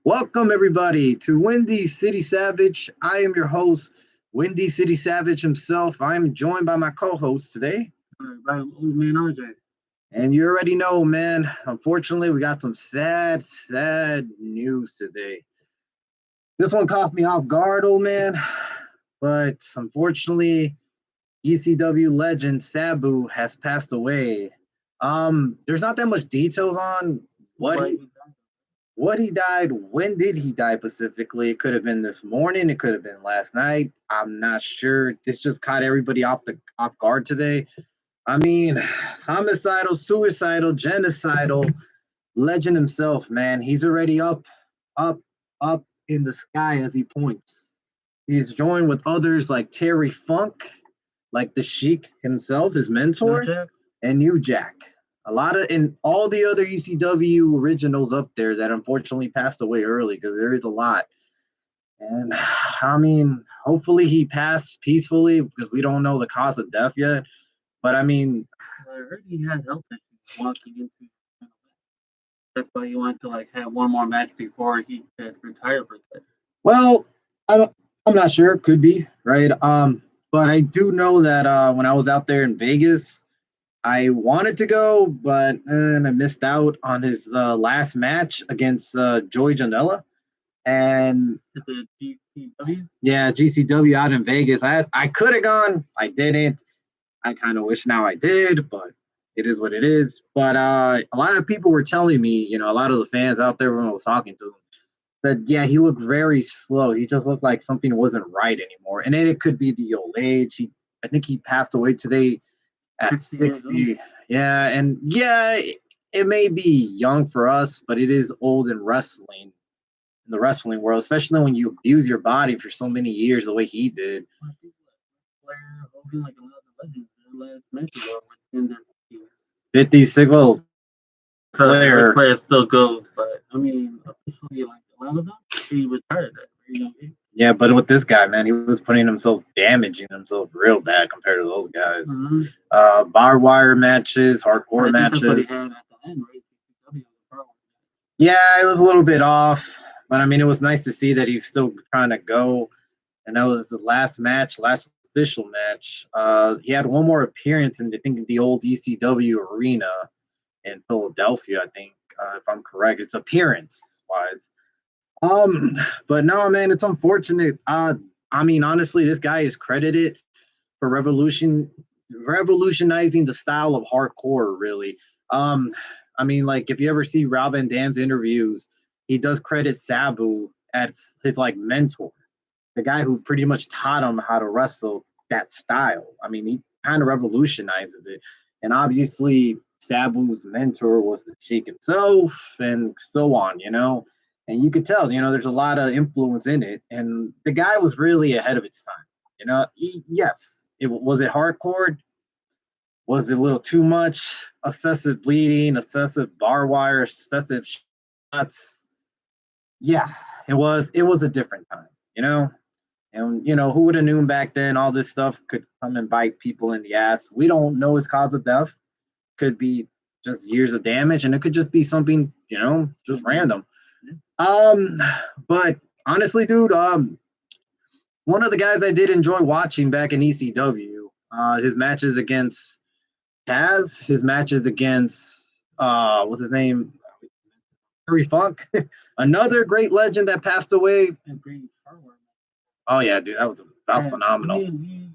Welcome, everybody, to Windy City Savage. I am your host, Windy City Savage himself. I am joined by my co host today. By old man RJ. And you already know, man, unfortunately, we got some sad news today. This one caught me off guard, old man, but unfortunately, ECW legend Sabu has passed away. There's not that much details on what Why he he died. what he died, when did he die specifically? It could have been this morning, it could have been last night. I'm not sure. This just caught everybody off guard today. I mean, homicidal, suicidal, genocidal, legend himself, man. He's already up, up in the sky as he points. He's joined with others like Terry Funk, like the Sheik himself, his New mentor, Jack? and New Jack. A lot of and all the other ECW originals up there that unfortunately passed away early because there is a lot. And I mean, hopefully he passed peacefully because we don't know the cause of death yet. But I mean, I heard he had health issues walking into. That's why he wanted to have one more match before he could retire for that. well, I'm I'm not sure. Could be right. But I do know that when I was out there in Vegas, I wanted to go, but I missed out on his last match against Joey Janela. And At the GCW. yeah, GCW out in Vegas. I could have gone. I didn't. I kind of wish now I did, but it is what it is. But a lot of people were telling me, a lot of the fans out there when I was talking to them, that yeah, he looked very slow. He just looked like something wasn't right anymore. And then it could be the old age. I think he passed away today at 60 years old. 60. Yeah, and yeah, it may be young for us, but it is old in the wrestling world, especially when you abuse your body for so many years the way he did. I think Flair, Hogan, a lot of the legends, their last matches are within their 50s. 56, well, Sorry, Ric Flair. Flair still goes, but I mean, officially, a lot of them, he retired at a very young age. Yeah, but with this guy, man, he was putting himself, damaging himself real bad compared to those guys. Mm-hmm. Barbed wire matches, hardcore I think that's what he matches. had at the end, right? GCW. Yeah, it was a little bit off, but I mean, it was nice to see that he was still trying to go. And that was the last match, last official match. He had one more appearance in, I think, the old ECW arena in Philadelphia, I think, if I'm correct. It's appearance wise. But no, man, it's unfortunate. I mean, honestly, this guy is credited for revolutionizing the style of hardcore, really. Um, I mean, like if you ever see Rob Van Dam's interviews, he does credit Sabu as his like mentor, the guy who pretty much taught him how to wrestle that style. I mean, he kind of revolutionizes it. And obviously, Sabu's mentor was the Sheik himself, and so on. And you could tell, there's a lot of influence in it. And the guy was really ahead of its time. Yes, it hardcore. Was it a little too much? Excessive bleeding, excessive bar wire, excessive shots. Yeah, it was. It was a different time. And who would have known back then all this stuff could come and bite people in the ass. We don't know his cause of death. Could be just years of damage, and it could just be something, just random. Um, but honestly, dude, one of the guys I did enjoy watching back in ECW, his matches against Taz, his matches against what's his name? Terry Funk, another great legend that passed away. And great power. Oh yeah, dude, that was And phenomenal. we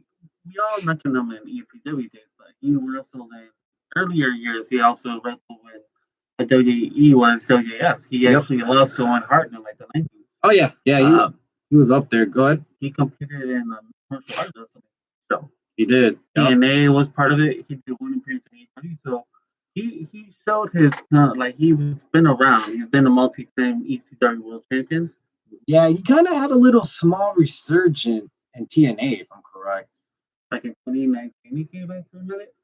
all mentioned him in ECW days, but he wrestled in earlier years. He also wrestled with a WWE was WF. He Yep. actually lost to Owen Hart in the 90s. Oh yeah, yeah. Uh, He was up there. Good. he competed in a martial arts wrestling show. He did. Yep. TNA was part of it. He did one appearance in AEW, so he showed his he's been around. He's been a multi-time ECW World Champion. Yeah, he kind of had a little small resurgence in TNA, if I'm correct. Like in 2019, he came back for a minute.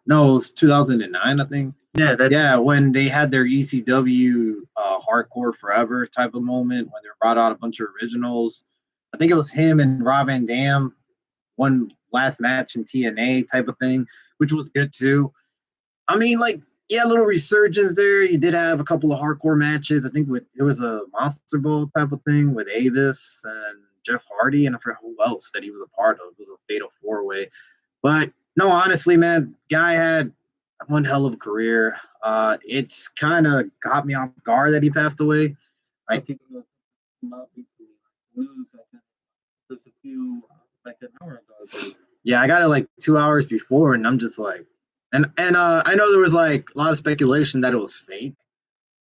No, it was 2009, I think. Yeah, when they had their ECW Hardcore Forever type of moment when they brought out a bunch of originals. I think it was him and Rob Van Dam, one last match in TNA type of thing, which was good too. I mean, like yeah, a little resurgence there. You did have a couple of hardcore matches. I think it was a Monster Bowl type of thing with Avis and Jeff Hardy, and I forgot who else that he was a part of. It was a fatal four-way. But no, honestly, man, guy had one hell of a career. It's kind of got me off guard that he passed away. I think it was not news just a few like an hour ago. Yeah, I got it like 2 hours before, and I'm just like, and I know there was like a lot of speculation that it was fake,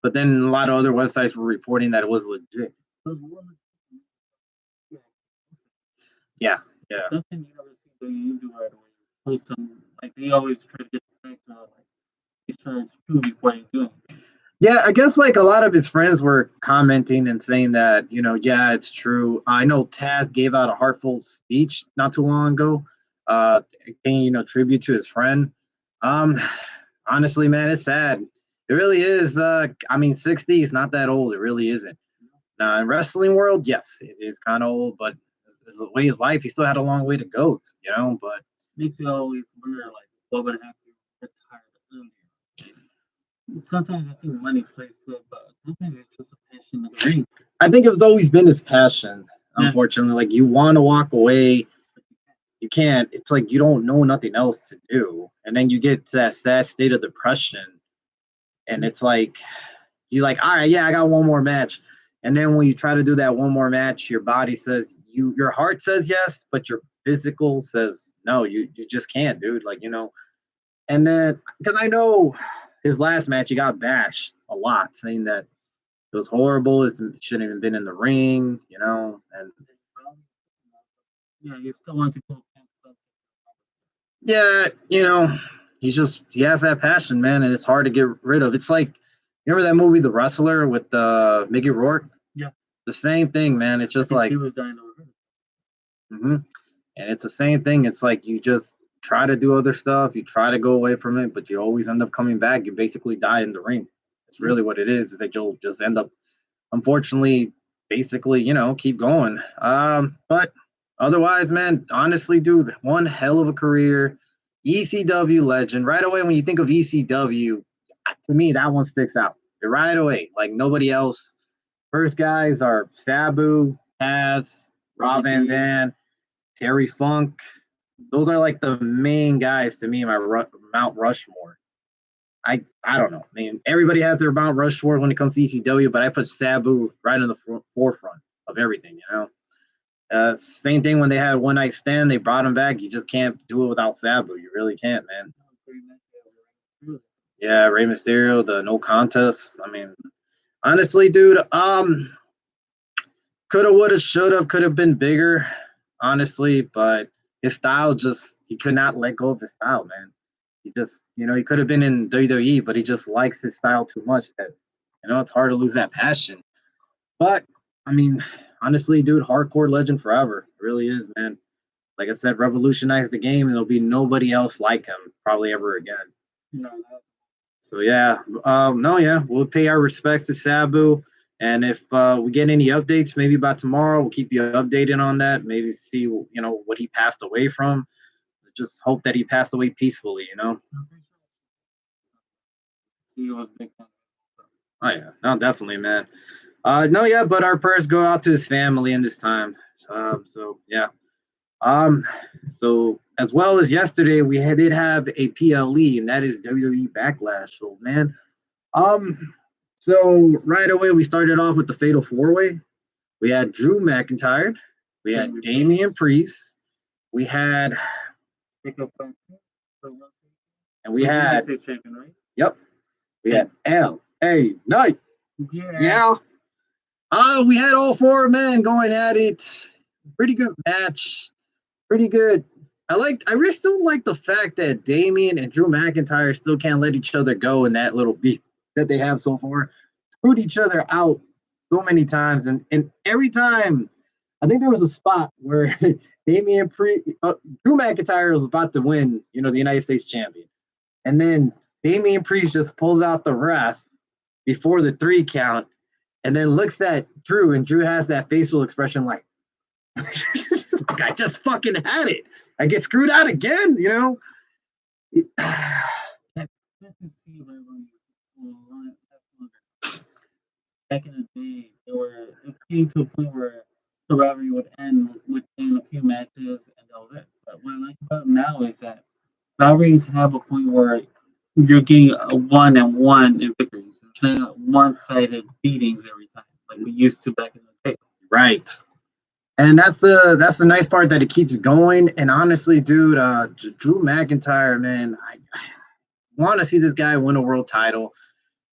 but then a lot of other websites were reporting that it was legit. Yeah, yeah. Something you never see the you do right away. Post them like they always try to get back to like research too before you do it. Yeah, I guess like a lot of his friends were commenting and saying that, yeah, it's true. I know Taz gave out a heartfelt speech not too long ago, paying, tribute to his friend. Um, honestly, man, it's sad. It really is. I mean, 60 is not that old. It really isn't. Now, in wrestling world, yes, it is kind of old, but as a way of life, he still had a long way to go, but makes you always wonder like what would happen if retired earlier. Sometimes I think money plays good, but sometimes it's just a passion of the ring. I think it's always been his passion, unfortunately. Like, you want to walk away, you can't. It's like you don't know nothing else to do. And then you get to that sad state of depression, and it's like, you're like, all right, yeah, I got one more match. And then when you try to do that one more match, your body says, your heart says yes, but your physical says no, you just can't, dude. Like, and then, because I know his last match, he got bashed a lot, saying that it was horrible. It shouldn't even been in the ring, and yeah, you still want to go. Yeah, he has that passion, man, and it's hard to get rid of. It's like, remember that movie, The Wrestler, with Mickey Rourke? Yeah. The same thing, man. It's just like, he was dying over and it's the same thing. It's like you just try to do other stuff, you try to go away from it, but you always end up coming back. You basically die in the ring. It's really what it is that you'll just end up, unfortunately, basically, keep going. But otherwise, man, honestly, dude, one hell of a career. ECW legend. Right away, when you think of ECW, to me, that one sticks out. Right away. Like nobody else. First guys are Sabu, Taz, Rob Van Dam, Terry Funk. Those are like the main guys to me, my Mount Rushmore. I don't know. I mean, everybody has their Mount Rushmore when it comes to ECW, but I put Sabu right in the forefront of everything, same thing when they had One Night Stand, they brought him back. You just can't do it without Sabu. You really can't, man. Yeah, Rey Mysterio, the no contest. I mean, honestly, dude, coulda, woulda, shoulda, could have been bigger, honestly, but his style he could not let go of his style, man. He just, he could have been in WWE, but he just likes his style too much that, it's hard to lose that passion. But, I mean, honestly, dude, hardcore legend forever. It really is, man. Like I said, revolutionized the game, and there'll be nobody else like him probably ever again. No. So, yeah. No, yeah, we'll pay our respects to Sabu. And if we get any updates, maybe by tomorrow, we'll keep you updated on that. Maybe see, what he passed away from. Just hope that he passed away peacefully, He was big time. Oh yeah, no, definitely, man. No, yeah, but our prayers go out to his family in this time. So yeah. So as well as yesterday, we did have a PLE, and that is WWE Backlash. So man, so right away we started off with the Fatal Four Way. We had Drew McIntyre, we had Damian Priest, we had, and we had, yep, we had LA Knight. Yeah. We had all four men going at it. Pretty good match. Pretty good. I really still like the fact that Damian and Drew McIntyre still can't let each other go in that little beef that they have so far. Screwed each other out so many times, and every time, I think there was a spot where Drew McIntyre was about to win, the United States champion, and then Damian Priest just pulls out the ref before the 3 count, and then looks at Drew, and Drew has that facial expression like I just fucking had it. I get screwed out again, back in the day, it came to a point where the rivalry would end within a few matches, and that was it. But what I like about now is that rivalries have a point where you're getting a 1-1 in victories. It's not one-sided beatings every time, like we used to back in the day. Right. And that's the nice part that it keeps going. And honestly, dude, Drew McIntyre, man, I want to see this guy win a world title.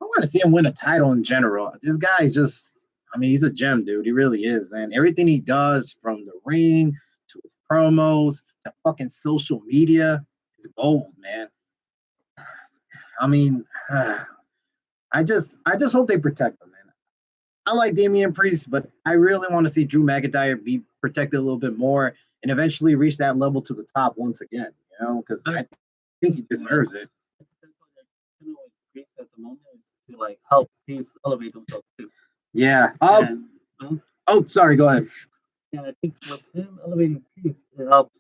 I want to see him win a title in general. This guy is just, I mean, he's a gem, dude. He really is, man. Everything he does, from the ring to his promos to fucking social media, is gold, man. I mean, I just hope they protect him, man. I like Damian Priest, but I really want to see Drew McIntyre be protected a little bit more and eventually reach that level to the top once again, because I think he deserves it. At the moment is to like help these elevate themselves too. Yeah. And, Oh, sorry. Go ahead. and I think with him elevating Peace, it helps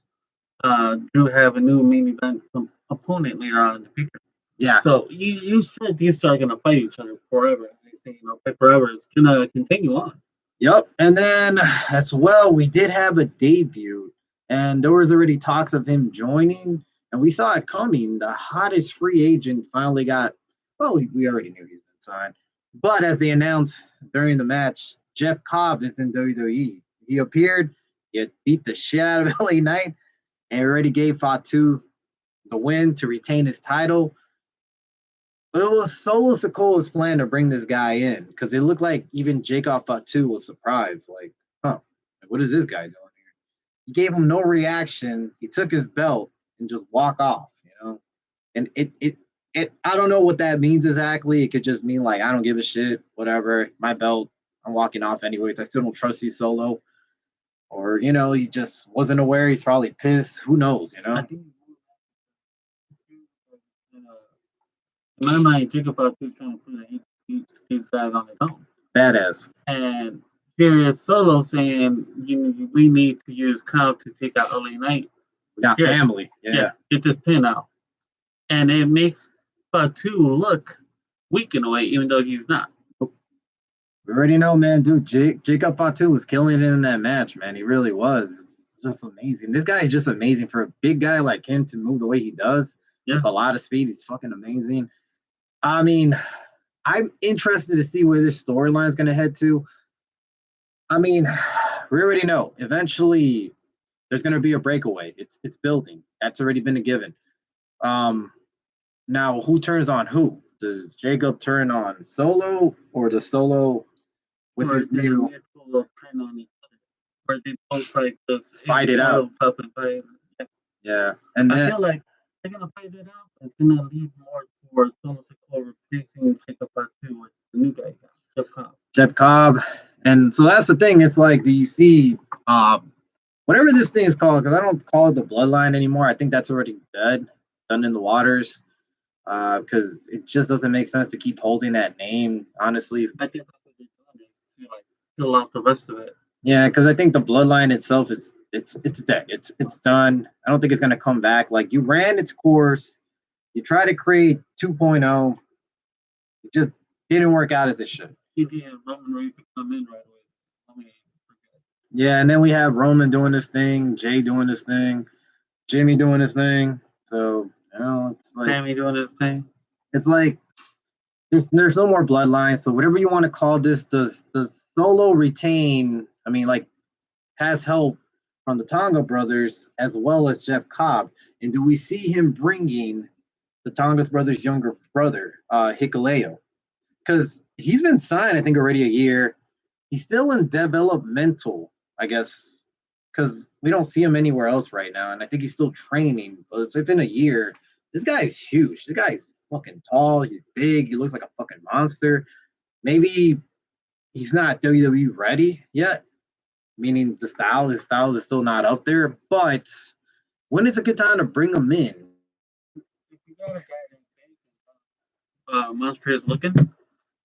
Drew have a new main event opponent later on in the future. Yeah. So you said these two are gonna fight each other forever. They say fight forever. It's gonna continue on. Yep. And then as well, we did have a debut, and there was already talks of him joining, and we saw it coming. The hottest free agent finally got. Well, we already knew he's been signed, but as they announced during the match, Jeff Cobb is in WWE. He appeared. He beat the shit out of LA Knight, and already gave Fatu the win to retain his title. But it was Solo Sikoa's plan to bring this guy in because it looked like even Jacob Fatu was surprised. Like, huh, what is this guy doing here? He gave him no reaction. He took his belt and just walk off. And it I don't know what that means exactly. It could just mean like, I don't give a shit, whatever. My belt, I'm walking off anyways. I still don't trust you, Solo. Or, he just wasn't aware. He's probably pissed. Who knows, I think in my mind, Jacob Fatu trying to prove that these guys on his own. Badass. And here is Solo saying, we need to use Cobb to take out LA Knight. We got family. Yeah. Get this pin out. And it makes Fatu look weak in a way, even though he's not. We already know, man, dude. Jacob Fatu was killing it in that match, man. He really was. It's just amazing. This guy is just amazing for a big guy like him to move the way he does. Yeah. With a lot of speed. He's fucking amazing. I mean, I'm interested to see where this storyline is going to head to. I mean, we already know. Eventually, there's going to be a breakaway. It's building. That's already been a given. Now, who turns on who? Does Jacob turn on Solo, or does Solo with his new turn on each other? Or they both like just fight it out? Yeah, and I feel like they're gonna fight it out. It's gonna lead more towards Solo Sikoa replacing Jacob Fatu with the new guy, Jeff Cobb. And so that's the thing. It's like, do you see whatever this thing is called? Because I don't call it the Bloodline anymore. I think that's already dead, done in the waters. Because it just doesn't make sense to keep holding that name, honestly. I think that's what they're doing, is to like fill out the rest of it. Yeah, because I think the Bloodline itself is it's dead. It's done. I don't think it's gonna come back. Like, you ran its course, you try to create 2.0, it just didn't work out as it should. He did Roman Reigns to come in right away. Yeah, and then we have Roman doing this thing, Jay doing this thing, Jimmy doing this thing. So, it's like Sammy doing this thing. It's like there's no more Bloodline. So whatever you want to call this, does Solo retain? I mean, like, has help from the Tonga brothers as well as Jeff Cobb, and do we see him bringing the Tonga brothers' younger brother, Hikuleo? Because he's been signed, I think, already a year. He's still in developmental, I guess, because we don't see him anywhere else right now, and I think he's still training. But it's been a year. This guy is huge. This guy is fucking tall. He's big. He looks like a fucking monster. Maybe he's not WWE ready yet, meaning his style is still not up there. But when is a good time to bring him in? If you got a guy that monster is looking,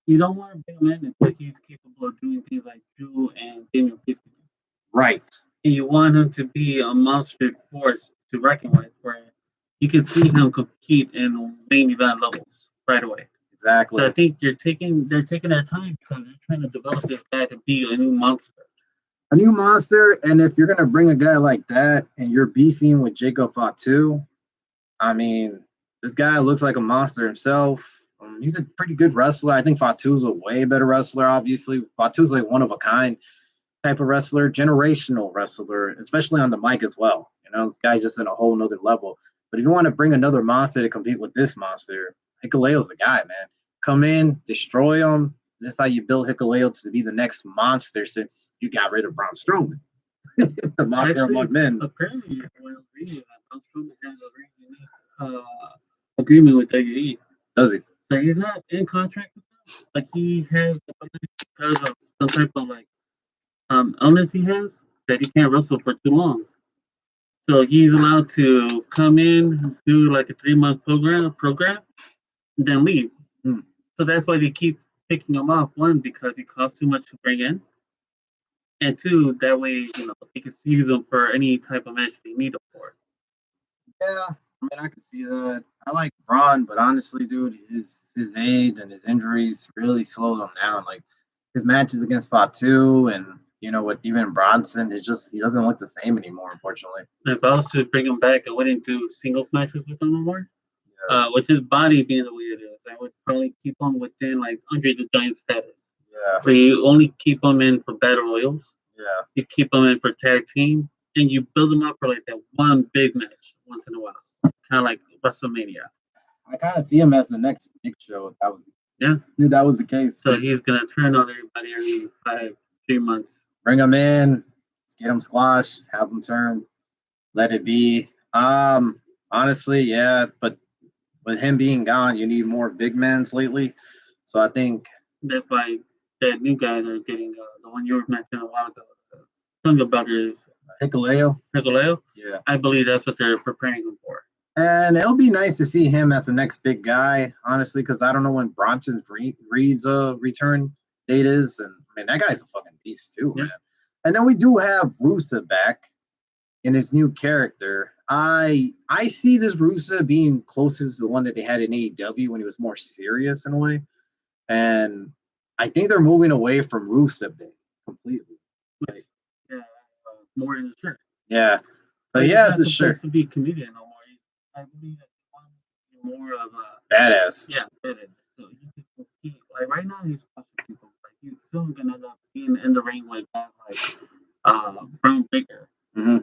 you don't want to bring him in until he's capable of doing things like Drew and Damian Priest. Right. And you want him to be a monster force to reckon with, where you can see him compete in main event levels right away. Exactly. So I think they're taking their time because they're trying to develop this guy to be a new monster. A new monster, and if you're gonna bring a guy like that and you're beefing with Jacob Fatu, I mean, this guy looks like a monster himself. He's a pretty good wrestler. I think Fatu's a way better wrestler, obviously. Fatu's like one of a kind type of wrestler, generational wrestler, especially on the mic as well. This guy's just in a whole nother level. But if you want to bring another monster to compete with this monster, Hikuleo's the guy, man. Come in, destroy him. That's how you build Hikuleo to be the next monster since you got rid of Braun Strowman. The monster among men. Apparently, when reading that, Braun Strowman has a very unique agreement with WWE. Does he? So he's not in contract with them. Like he has because of some type of like illness he has that he can't wrestle for too long. So he's allowed to come in, do like a 3-month program, and then leave. So that's why they keep picking him off. One, because he costs too much to bring in, and two, that way they can use him for any type of match they need him for. Yeah, I mean I can see that. I like Braun, but honestly, dude, his age and his injuries really slowed him down. Like his matches against Fatu and with even Bronson, it's just he doesn't look the same anymore, unfortunately. If I was to bring him back, I wouldn't do singles matches with him anymore. With his body being the way it is, I would probably keep him within like Andre the Giant status. Yeah. Where you only keep him in for battle royals. Yeah. You keep him in for tag team, and you build him up for like that one big match once in a while, kind of like WrestleMania. I kind of see him as the next Big Show. If that was the case. So he's gonna turn on everybody every 3 months. Bring him in, get him squashed, have him turn, let it be. Honestly, yeah, but with him being gone, you need more big men lately. So I think that's why that new guys are getting the one you were mentioning a while ago. Younger brothers, Hikuleo. Yeah, I believe that's what they're preparing him for. And it'll be nice to see him as the next big guy, honestly, because I don't know when Bronson Reed's return date is, and I mean that guy's a fucking beast too, man. And then we do have Rusev back in his new character. I see this Rusev being closest to the one that they had in AEW when he was more serious in a way, and I think they're moving away from Rusev Day completely. Like, more in the shirt. Yeah. So yeah, it's a shirt to be comedian no more. I believe that he wants more of a badass. Yeah, badass. So he like right now he's watching people. Like he's soon gonna end up being in the ring with guys like Braun Breaker. Mm-hmm.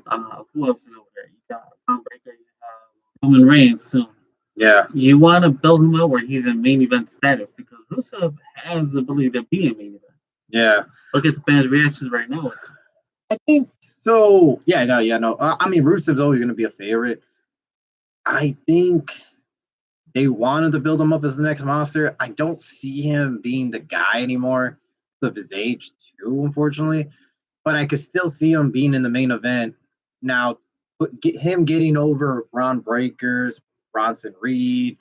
Who else is over there? You got Braun Breaker. You have Roman Reigns soon. Yeah. You want to build him up where he's in main event status because Rusev has the ability to be in main event. Yeah. Look at the fans' reactions right now. I think so. Yeah, no. I mean, Rusev's always going to be a favorite. I think they wanted to build him up as the next monster. I don't see him being the guy anymore of his age, too, unfortunately. But I could still see him being in the main event. Now, him getting over Braun Breakers, Bronson Reed,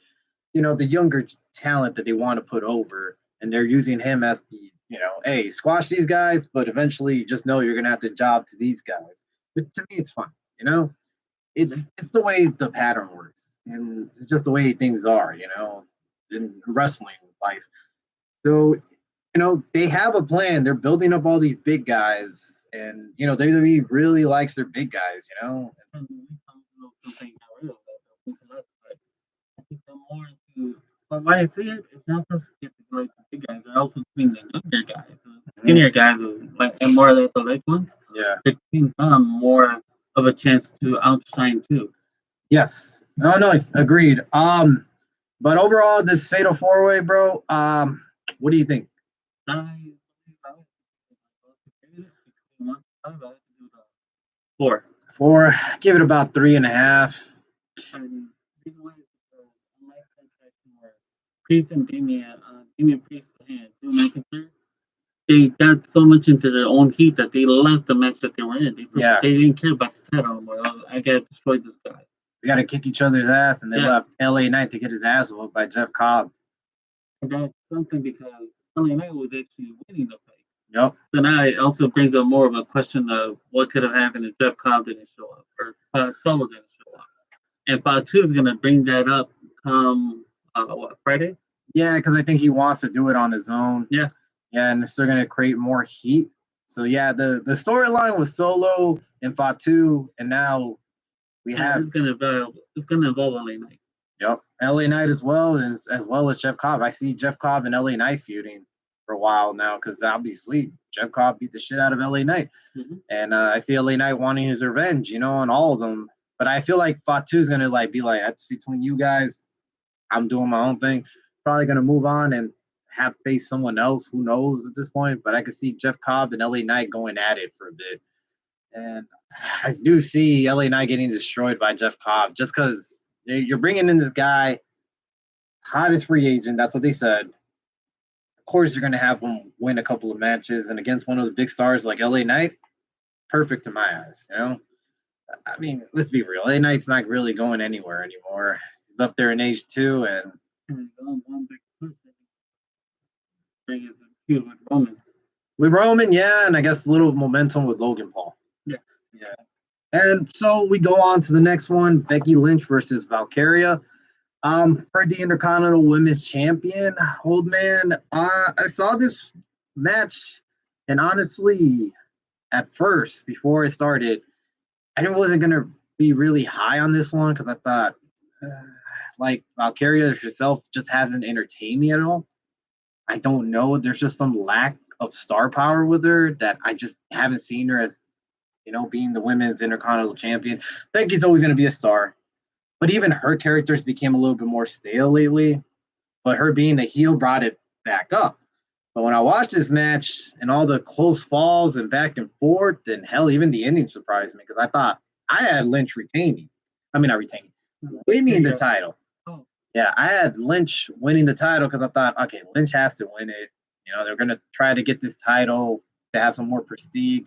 the younger talent that they want to put over. And they're using him as the, hey, squash these guys, but eventually just know you're going to have to job to these guys. But to me, it's fine, It's the way the pattern works. And it's just the way things are, in wrestling life. So, they have a plan. They're building up all these big guys. And, WWE really likes their big guys, But when I see it, it's not just get the big guys. They're also getting the younger guys, skinnier guys, and more of the leg ones. Yeah, they're giving them more of a chance to outshine too. Yes. No, agreed. But overall, this Fatal 4-Way, bro. What do you think? Four. Give it about 3.5. Priest and Damian Priest and Drew McIntyre, they got so much into their own heat that they left the match that they were in. They didn't care about the title anymore. I gotta destroy this guy. We gotta kick each other's ass, and they left LA Knight to get his ass whooped by Jeff Cobb. And that's something because LA Knight was actually winning the fight. Yep. So now it also brings up more of a question of what could have happened if Jeff Cobb didn't show up or Solo didn't show up. And Fatu is gonna bring that up come Friday? Yeah, because I think he wants to do it on his own. Yeah. Yeah, and they're going to create more heat. So yeah, the storyline was Solo and Fatu, and now we have it's gonna involve LA Knight. Yep, LA Knight as well, and as well as Jeff Cobb. I see Jeff Cobb and LA Knight feuding for a while now because obviously Jeff Cobb beat the shit out of LA Knight, and I see LA Knight wanting his revenge, you know, on all of them. But I feel like Fatu's gonna like be like, that's between you guys. I'm doing my own thing. Probably gonna move on and have face someone else. Who knows at this point? But I could see Jeff Cobb and LA Knight going at it for a bit. And I do see LA Knight getting destroyed by Jeff Cobb just because you're bringing in this guy, hottest free agent. That's what they said. Of course, you're going to have him win a couple of matches, and against one of the big stars like LA Knight, perfect in my eyes. You know, I mean, let's be real. LA Knight's not really going anywhere anymore. He's up there in age too, and with Roman. With Roman, yeah, and I guess a little momentum with Logan Paul. Yeah. And so we go on to the next one: Becky Lynch versus Valkyria. For the Intercontinental Women's Champion, old man. I saw this match, and honestly, at first, before it started, I wasn't gonna be really high on this one because I thought, like Valkyria herself just hasn't entertained me at all. I don't know. There's just some lack of star power with her that I just haven't seen her as, you know, being the women's Intercontinental Champion. Becky's always gonna be a star. But even her characters became a little bit more stale lately. But her being a heel brought it back up. But when I watched this match and all the close falls and back and forth, and hell, even the ending surprised me because I thought I had Lynch retaining. I mean, not retaining, winning the title. Oh. Yeah, I had Lynch winning the title because I thought, okay, Lynch has to win it. You know, they're going to try to get this title to have some more prestige.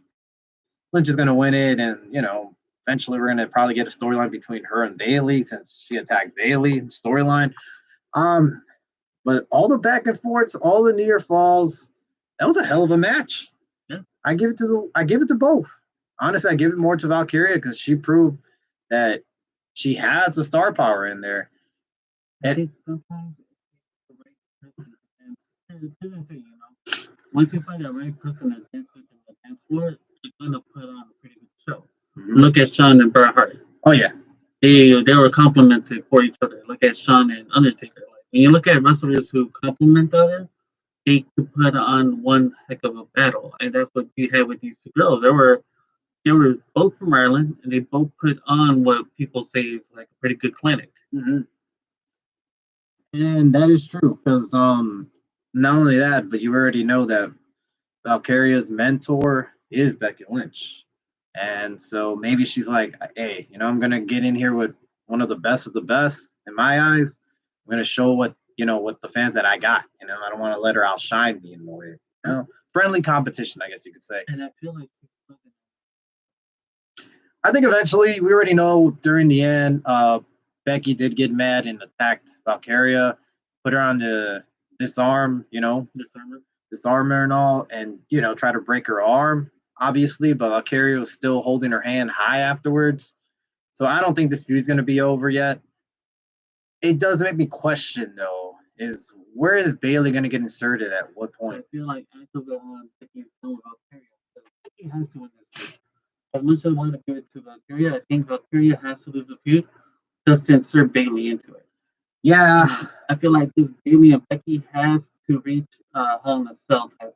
Lynch is going to win it, and, you know, eventually we're going to probably get a storyline between her and Bayley since she attacked Bayley storyline. But all the back and forths, all the near falls, that was a hell of a match. Yeah. I give it to both. Honestly, I give it more to Valkyria because she proved that she has the star power in there. I think sometimes the right person, and you know, once you find the right person to dance with in the dance floor, you're gonna put on a pretty good show. Mm-hmm. Look at Shawn and Bret Hart. Oh yeah, they were complimented for each other. Look at Shawn and Undertaker. Like when you look at wrestlers who complement other, they could put on one heck of a battle, and that's what you had with these two girls. They were both from Ireland, and they both put on what people say is like a pretty good clinic. Mm-hmm. And that is true because not only that, but you already know that Valkyria's mentor is Becky Lynch. And so maybe she's like, hey, you know, I'm going to get in here with one of the best in my eyes. I'm going to show what the fans that I got. You know, I don't want to let her outshine me in the way. You know, friendly competition, I guess you could say. And I feel like I think eventually, we already know during the end, Becky did get mad and attacked Valkyria, put her on the disarm, you know, disarm her and all, and, you know, try to break her arm, obviously, but Valkyria was still holding her hand high afterwards. So I don't think this feud's going to be over yet. It does make me question, though, is where is Bayley going to get inserted at what point? I feel like after Becky's done with Valkyria, Becky has to win this feud. As much as I want to give it to Valkyria, I think Valkyria has to lose the feud just to insert Bayley into it. Yeah. I feel like this Bayley and Becky has to reach Hell in a Cell type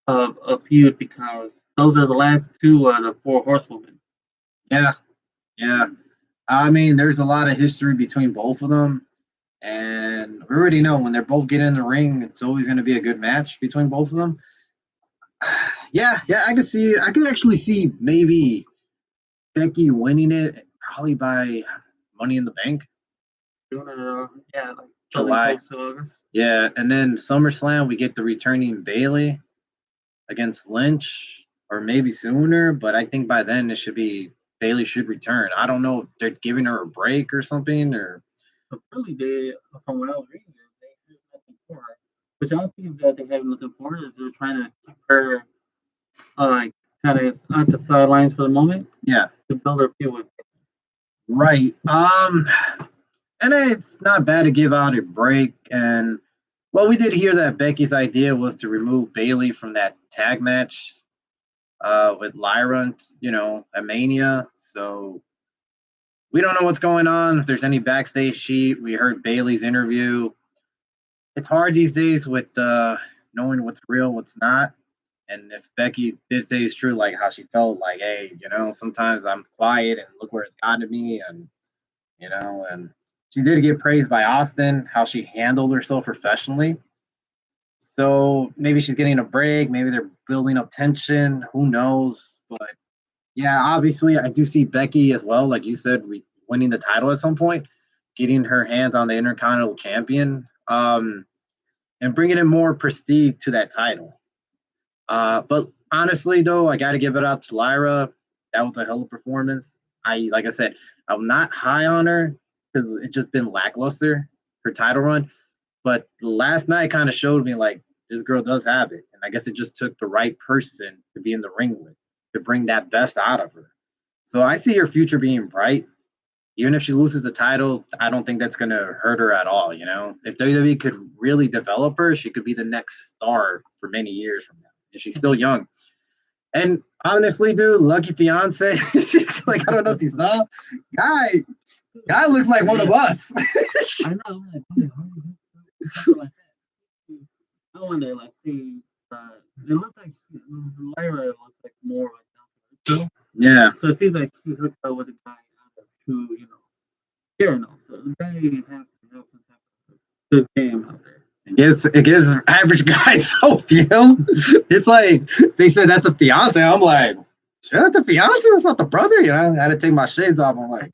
of a feud because those are the last two of the four horsewomen. Yeah. I mean, there's a lot of history between both of them. And we already know when they're both getting in the ring, it's always going to be a good match between both of them. Yeah, I can see it. I can actually see maybe Becky winning it probably by Money in the Bank. Yeah, like July. Yeah, and then SummerSlam, we get the returning Bayley against Lynch, or maybe sooner, but I think by then Bayley should return. I don't know if they're giving her a break or something, or. But really, from what I was reading, they have nothing for her. Which I don't think that they have nothing for her. Is they're trying to keep her kind of on the sidelines for the moment. Yeah. To build her feud with. Right. And it's not bad to give out a break. And well, we did hear that Becky's idea was to remove Bailey from that tag match with Lyra, at Mania. So we don't know what's going on. If there's any backstage sheet, we heard Bailey's interview. It's hard these days with knowing what's real, what's not. And if Becky did say it's true, like how she felt, like, hey, sometimes I'm quiet and look where it's gotten me, and she did get praised by Austin, how she handled herself professionally. So maybe she's getting a break. Maybe they're building up tension. Who knows? But yeah, obviously, I do see Becky as well. Like you said, winning the title at some point, getting her hands on the Intercontinental Champion, and bringing in more prestige to that title. But honestly, though, I got to give it up to Lyra. That was a hell of a performance. Like I said, I'm not high on her because it's just been lackluster, her title run. But last night kind of showed me like this girl does have it, and I guess it just took the right person to be in the ring with to bring that best out of her. So I see her future being bright. Even if she loses the title, I don't think that's going to hurt her at all. If WWE could really develop her, she could be the next star for many years from now. And she's still young. And honestly, dude, Lucky Fiance, like I don't know if you saw, guy looks like one of us. I know. Something like that. I wonder, like, see, it looks like Lyra looks like more like down. Yeah. So it seems like she hooked up with a guy out of who, here now. So the guy has to have some type of good game out there. It gives average guys hope, It's like they said that's a fiance. I'm like, sure, that's a fiance. That's not the brother, I had to take my shades off. I'm like,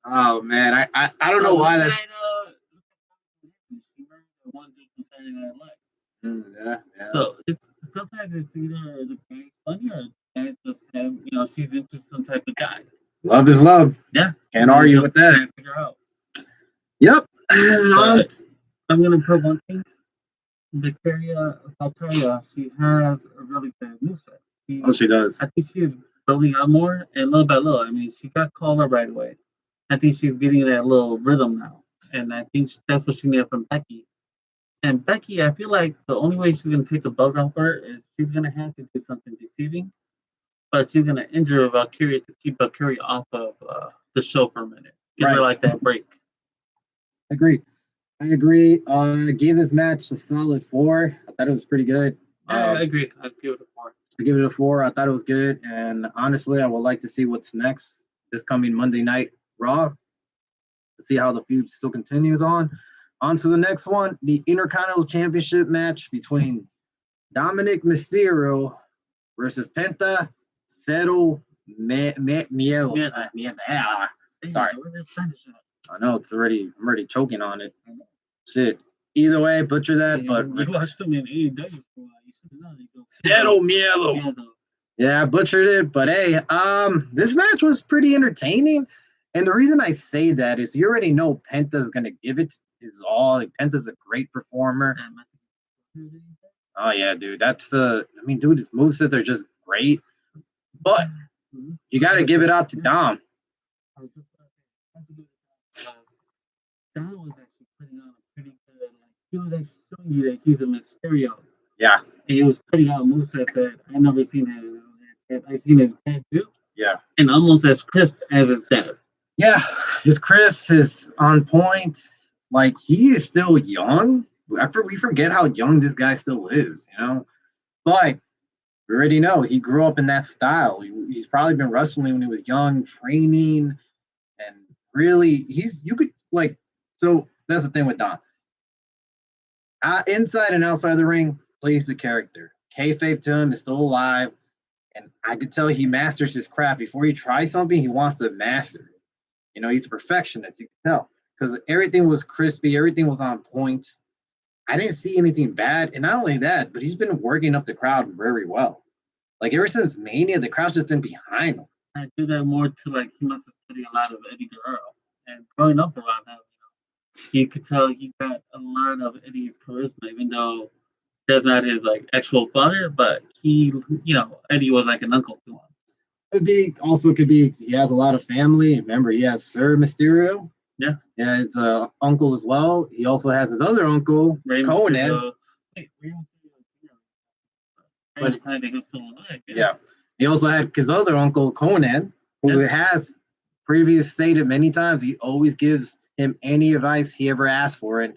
oh man, I don't know why that's. Yeah. So sometimes it's either the guy's funny or the guy just have, she's into some type of guy. Love is love. Yeah. Can't argue with that. Can't figure out. Yep. I'm gonna put one thing. Valkyria, she has a really good moveset. She does. I think she's building out more, and little by little. I mean, she got called up right away. I think she's getting that little rhythm now, and I think that's what she needed from Becky. And Becky, I feel like the only way she's gonna take the belt off her is she's gonna have to do something deceiving, but she's gonna injure Valkyria to keep Valkyria off of the show for a minute. Give her like that break. Agreed. I agree. I gave this match a solid 4. I thought it was pretty good. I agree. I'd give it a 4. I give it a 4. I thought it was good, and honestly, I would like to see what's next this coming Monday Night Raw. To see how the feud still continues on. On to the next one, the Intercontinental Championship match between Dominic Mysterio versus Penta Cero Miedo. Sorry. I know I'm already choking on it. Shit. Either way, butcher that, but we watched him in AEW for a while. You should know. Cero Miedo. Yeah, I butchered it, but hey, this match was pretty entertaining. And the reason I say that is you already know Penta's gonna give it his all. Like, Penta's a great performer. Oh yeah, dude. Dude, his movesets are just great. But you gotta give it up to Dom. Dom was actually putting on a pretty good, he was actually showing you that he's a Mysterio. Yeah. And he was putting out movesets that I never seen I've seen his dad do. Yeah. And almost as crisp as his dad. Yeah, his Chris is on point. Like, he is still young. After we forget how young this guy still is, But we already know he grew up in that style. He's probably been wrestling when he was young, training, and really, so that's the thing with Don. Inside and outside the ring, plays the character. Kayfabe to him is still alive, and I could tell he masters his craft. Before he tries something, he wants to master it. He's a perfectionist, you can tell, because everything was crispy, everything was on point. I didn't see anything bad, and not only that, but he's been working up the crowd very well. Like, ever since Mania, the crowd's just been behind him. I do that more to, like, he must have studied a lot of Eddie Guerrero, and growing up around him, you could tell he got a lot of Eddie's charisma, even though That's not his like actual father, but he, Eddie was like an uncle to him. Could be he has a lot of family. Remember, he has Sir Mysterio. Yeah. Yeah, his uncle as well. He also has his other uncle, Conan. But yeah, he also had his other uncle, Conan, who has previous stated many times he always gives him any advice he ever asks for. And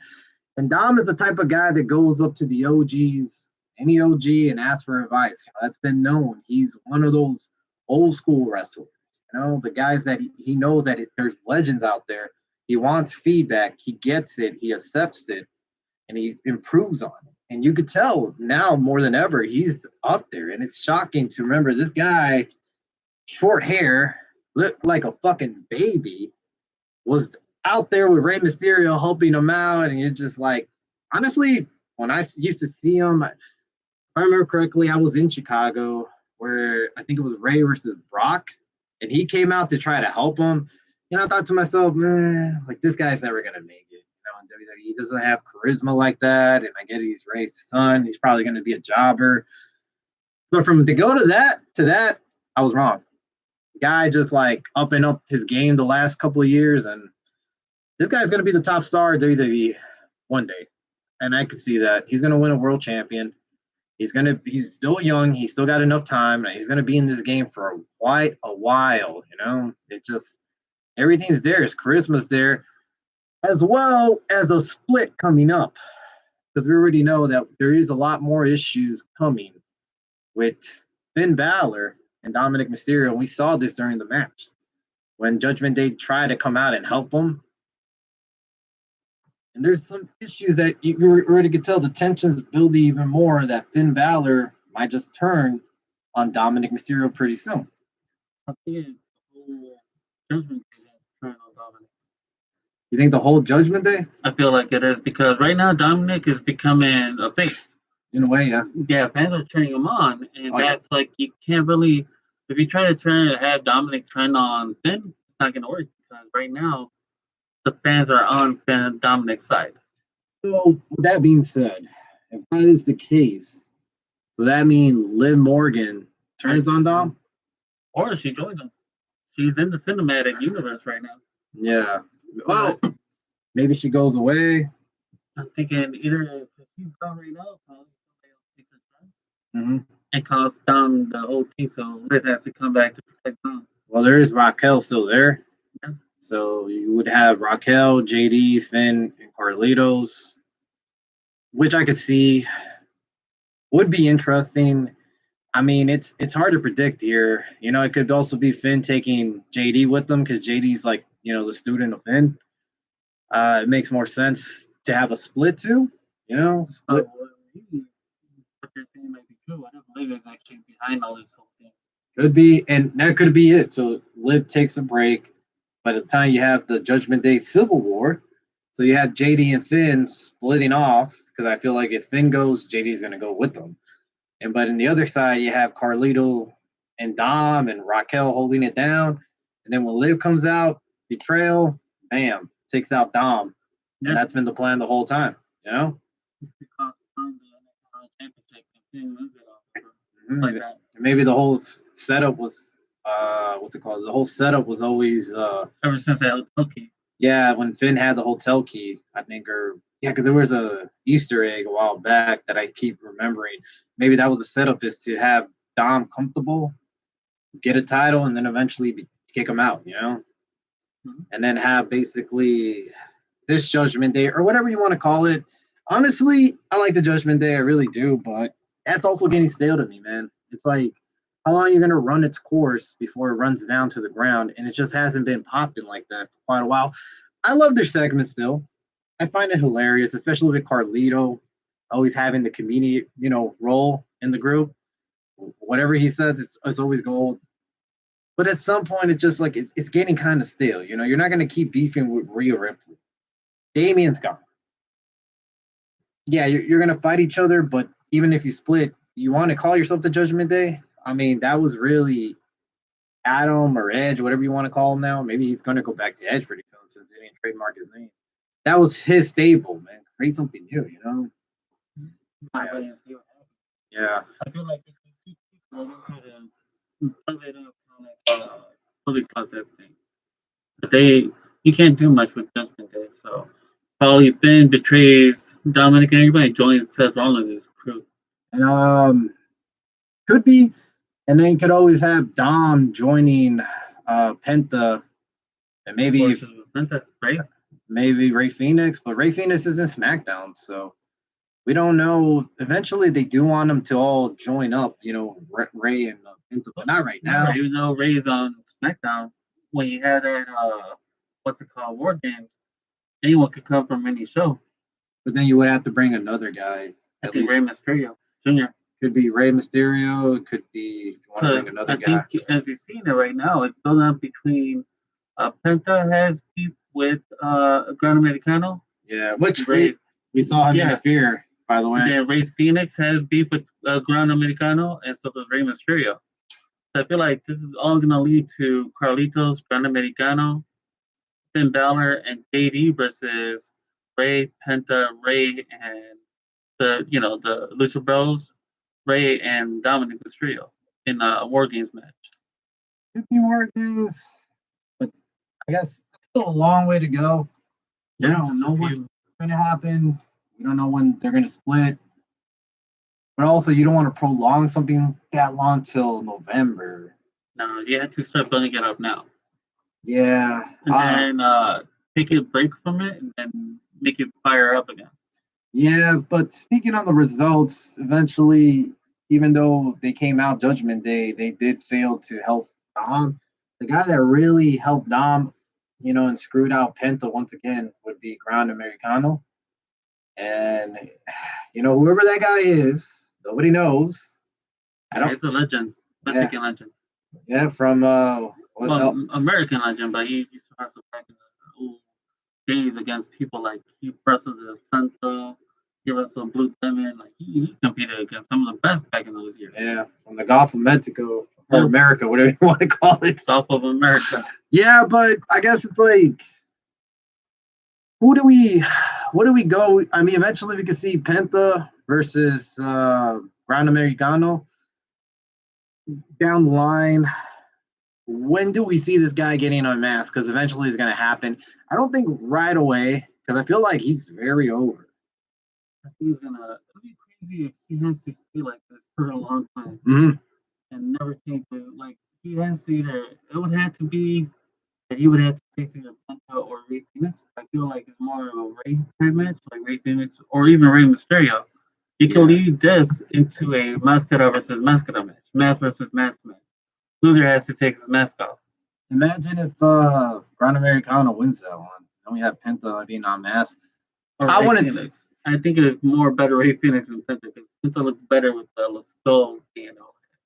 Dom is the type of guy that goes up to the OGs, any OG, and asks for advice. That's been known. He's one of those old school wrestlers. The guys that he knows that there's legends out there. He wants feedback. He gets it. He accepts it, and he improves on it. And you could tell now more than ever he's up there. And it's shocking to remember this guy, short hair, looked like a fucking baby, was out there with Rey Mysterio helping him out. And you're just like, honestly, when I used to see him, if I remember correctly, I was in Chicago where I think it was Rey versus Brock, and he came out to try to help him. I thought to myself, man, like this guy's never gonna make it. In WWE, he doesn't have charisma like that. And I get it, he's Rey's son. He's probably gonna be a jobber. But from to go to that, I was wrong. The guy just like upping up his game the last couple of years, and this guy's gonna be the top star at WWE one day. And I could see that. He's gonna win a world champion. He's still young. He's still got enough time. He's going to be in this game for quite a while. It just, everything's there. His charisma's there, as well as a split coming up. Because we already know that there is a lot more issues coming with Finn Balor and Dominic Mysterio. And we saw this during the match. When Judgment Day tried to come out and help them. And there's some issues that you already could tell the tensions building even more, that Finn Balor might just turn on Dominic Mysterio pretty soon. I think the whole Judgment Day turn on Dominic. You think the whole Judgment Day? I feel like it is, because right now Dominic is becoming a face. In a way, yeah. Yeah, fans are turning him on, and that's like, you can't really, if you try to have Dominic turn on Finn, it's not going to work, because right now the fans are on Dominic's side. So, with that being said, if that is the case, so that means Liv Morgan turns on Dom? Or she joined him. She's in the cinematic universe right now. Yeah. Well, maybe she goes away. I'm thinking either if she's gone right now, probably somebody else takes her turn. And costs down the whole team, so Liv has to come back to protect Dom. Well, there is Raquel still there. Yeah. So you would have Raquel, JD, Finn, and Carlitos, which I could see would be interesting. I mean, it's hard to predict here. It could also be Finn taking JD with them, because JD's like, the student of Finn. It makes more sense to have a split too. Split. What you're saying might be true. What if Liv is actually behind all this whole thing? Could be, and that could be it. So Liv takes a break. By the time you have the Judgment Day Civil War, so you have JD and Finn splitting off, because I feel like if Finn goes, JD's going to go with them. But in the other side, you have Carlito and Dom and Raquel holding it down. And then when Liv comes out, betrayal, bam, takes out Dom. Yeah. And that's been the plan the whole time, Like that. Maybe the whole setup was, what's it called? The whole setup was always ever since that hotel key. Yeah, when Finn had the hotel key, I think, because there was a Easter egg a while back that I keep remembering. Maybe that was the setup, is to have Dom comfortable, get a title, and then eventually kick him out, and then have basically this Judgment Day or whatever you want to call it. Honestly, I like the Judgment Day, I really do, but that's also getting stale to me, man. It's like, how long are you going to run its course before it runs down to the ground? And it just hasn't been popping like that for quite a while. I love their segment still. I find it hilarious, especially with Carlito always having the comedian, role in the group. Whatever he says, it's always gold. But at some point, it's just like, it's getting kind of stale. You're not going to keep beefing with Rhea Ripley. Damien's gone. Yeah, you're going to fight each other, but even if you split, you want to call yourself the Judgment Day? I mean, that was really Adam or Edge, whatever you want to call him now. Maybe he's going to go back to Edge pretty soon since they didn't trademark his name. That was his stable, man. Create something new, Yes. Yeah. I feel like if you keep going to the plug it up on like fully cut that thing. But you can't do much with Judgment Day, so probably Finn betrays Dominic and everybody joins Seth Rollins' crew. And could be, and then you could always have Dom joining Penta, and maybe Penta, right? Maybe Ray Phoenix, but Ray Phoenix is in SmackDown, so we don't know. Eventually, they do want them to all join up, Ray and Penta, but not right now. Even though Ray's on SmackDown, when you had that what's it called, War Games, anyone could come from any show. But then you would have to bring another guy. I think Rey Mysterio Jr. Could be Rey Mysterio. It could be if you want to bring another guy. I think as you've seen it right now, it's building up between Penta has beef with Gran Americano. Yeah, which we saw him interfere, by the way. And then Ray Phoenix has beef with Gran Americano, and so does Rey Mysterio. So I feel like this is all going to lead to Carlitos, Gran Americano, Finn Balor, and JD versus Ray, Penta, Ray, and the Lucha Bros, Ray and Dominic Mysterio in a War Games match. Could be War Games, but I guess it's still a long way to go. We don't know what's going to happen. We don't know when they're going to split. But also, you don't want to prolong something that long till November. No, you have to start building it up now. Yeah. And then take a break from it and then make it fire up again. Yeah, but speaking on the results, eventually, even though they came out Judgment Day, they did fail to help Dom. The guy that really helped Dom, and screwed out Penta once again would be Gran Americano. And, whoever that guy is, nobody knows. It's a legend. Mexican legend. Yeah, from American legend, but he used to wrestle back in the old days against people like he wrestled the Santo, he wrestled Blue Demon. Like he competed against some of the best back in those years. Yeah, from the Gulf of Mexico or America, whatever you want to call it. Gulf of America. Yeah, but I guess it's like, what do we go? I mean, eventually we could see Penta versus Gran Americano down the line. When do we see this guy getting unmasked? Because eventually it's going to happen. I don't think right away, because I feel like he's very over. I think he's going to, it'd be crazy if he has to stay like this for a long time and never change it. Like, he has to either, it would have to be that he would have to face either Penta or Ray Phoenix. I feel like it's more of a Ray type match, like Ray Phoenix or even Ray Mysterio. You can lead this into a Mascara versus Mascara match, mask versus mask match. Loser has to take his mask off. Imagine if Gran Americano wins that one. Then we have Penta being on mask. I think it is more better Ray Phoenix than Penta because Penta looks better with the skull,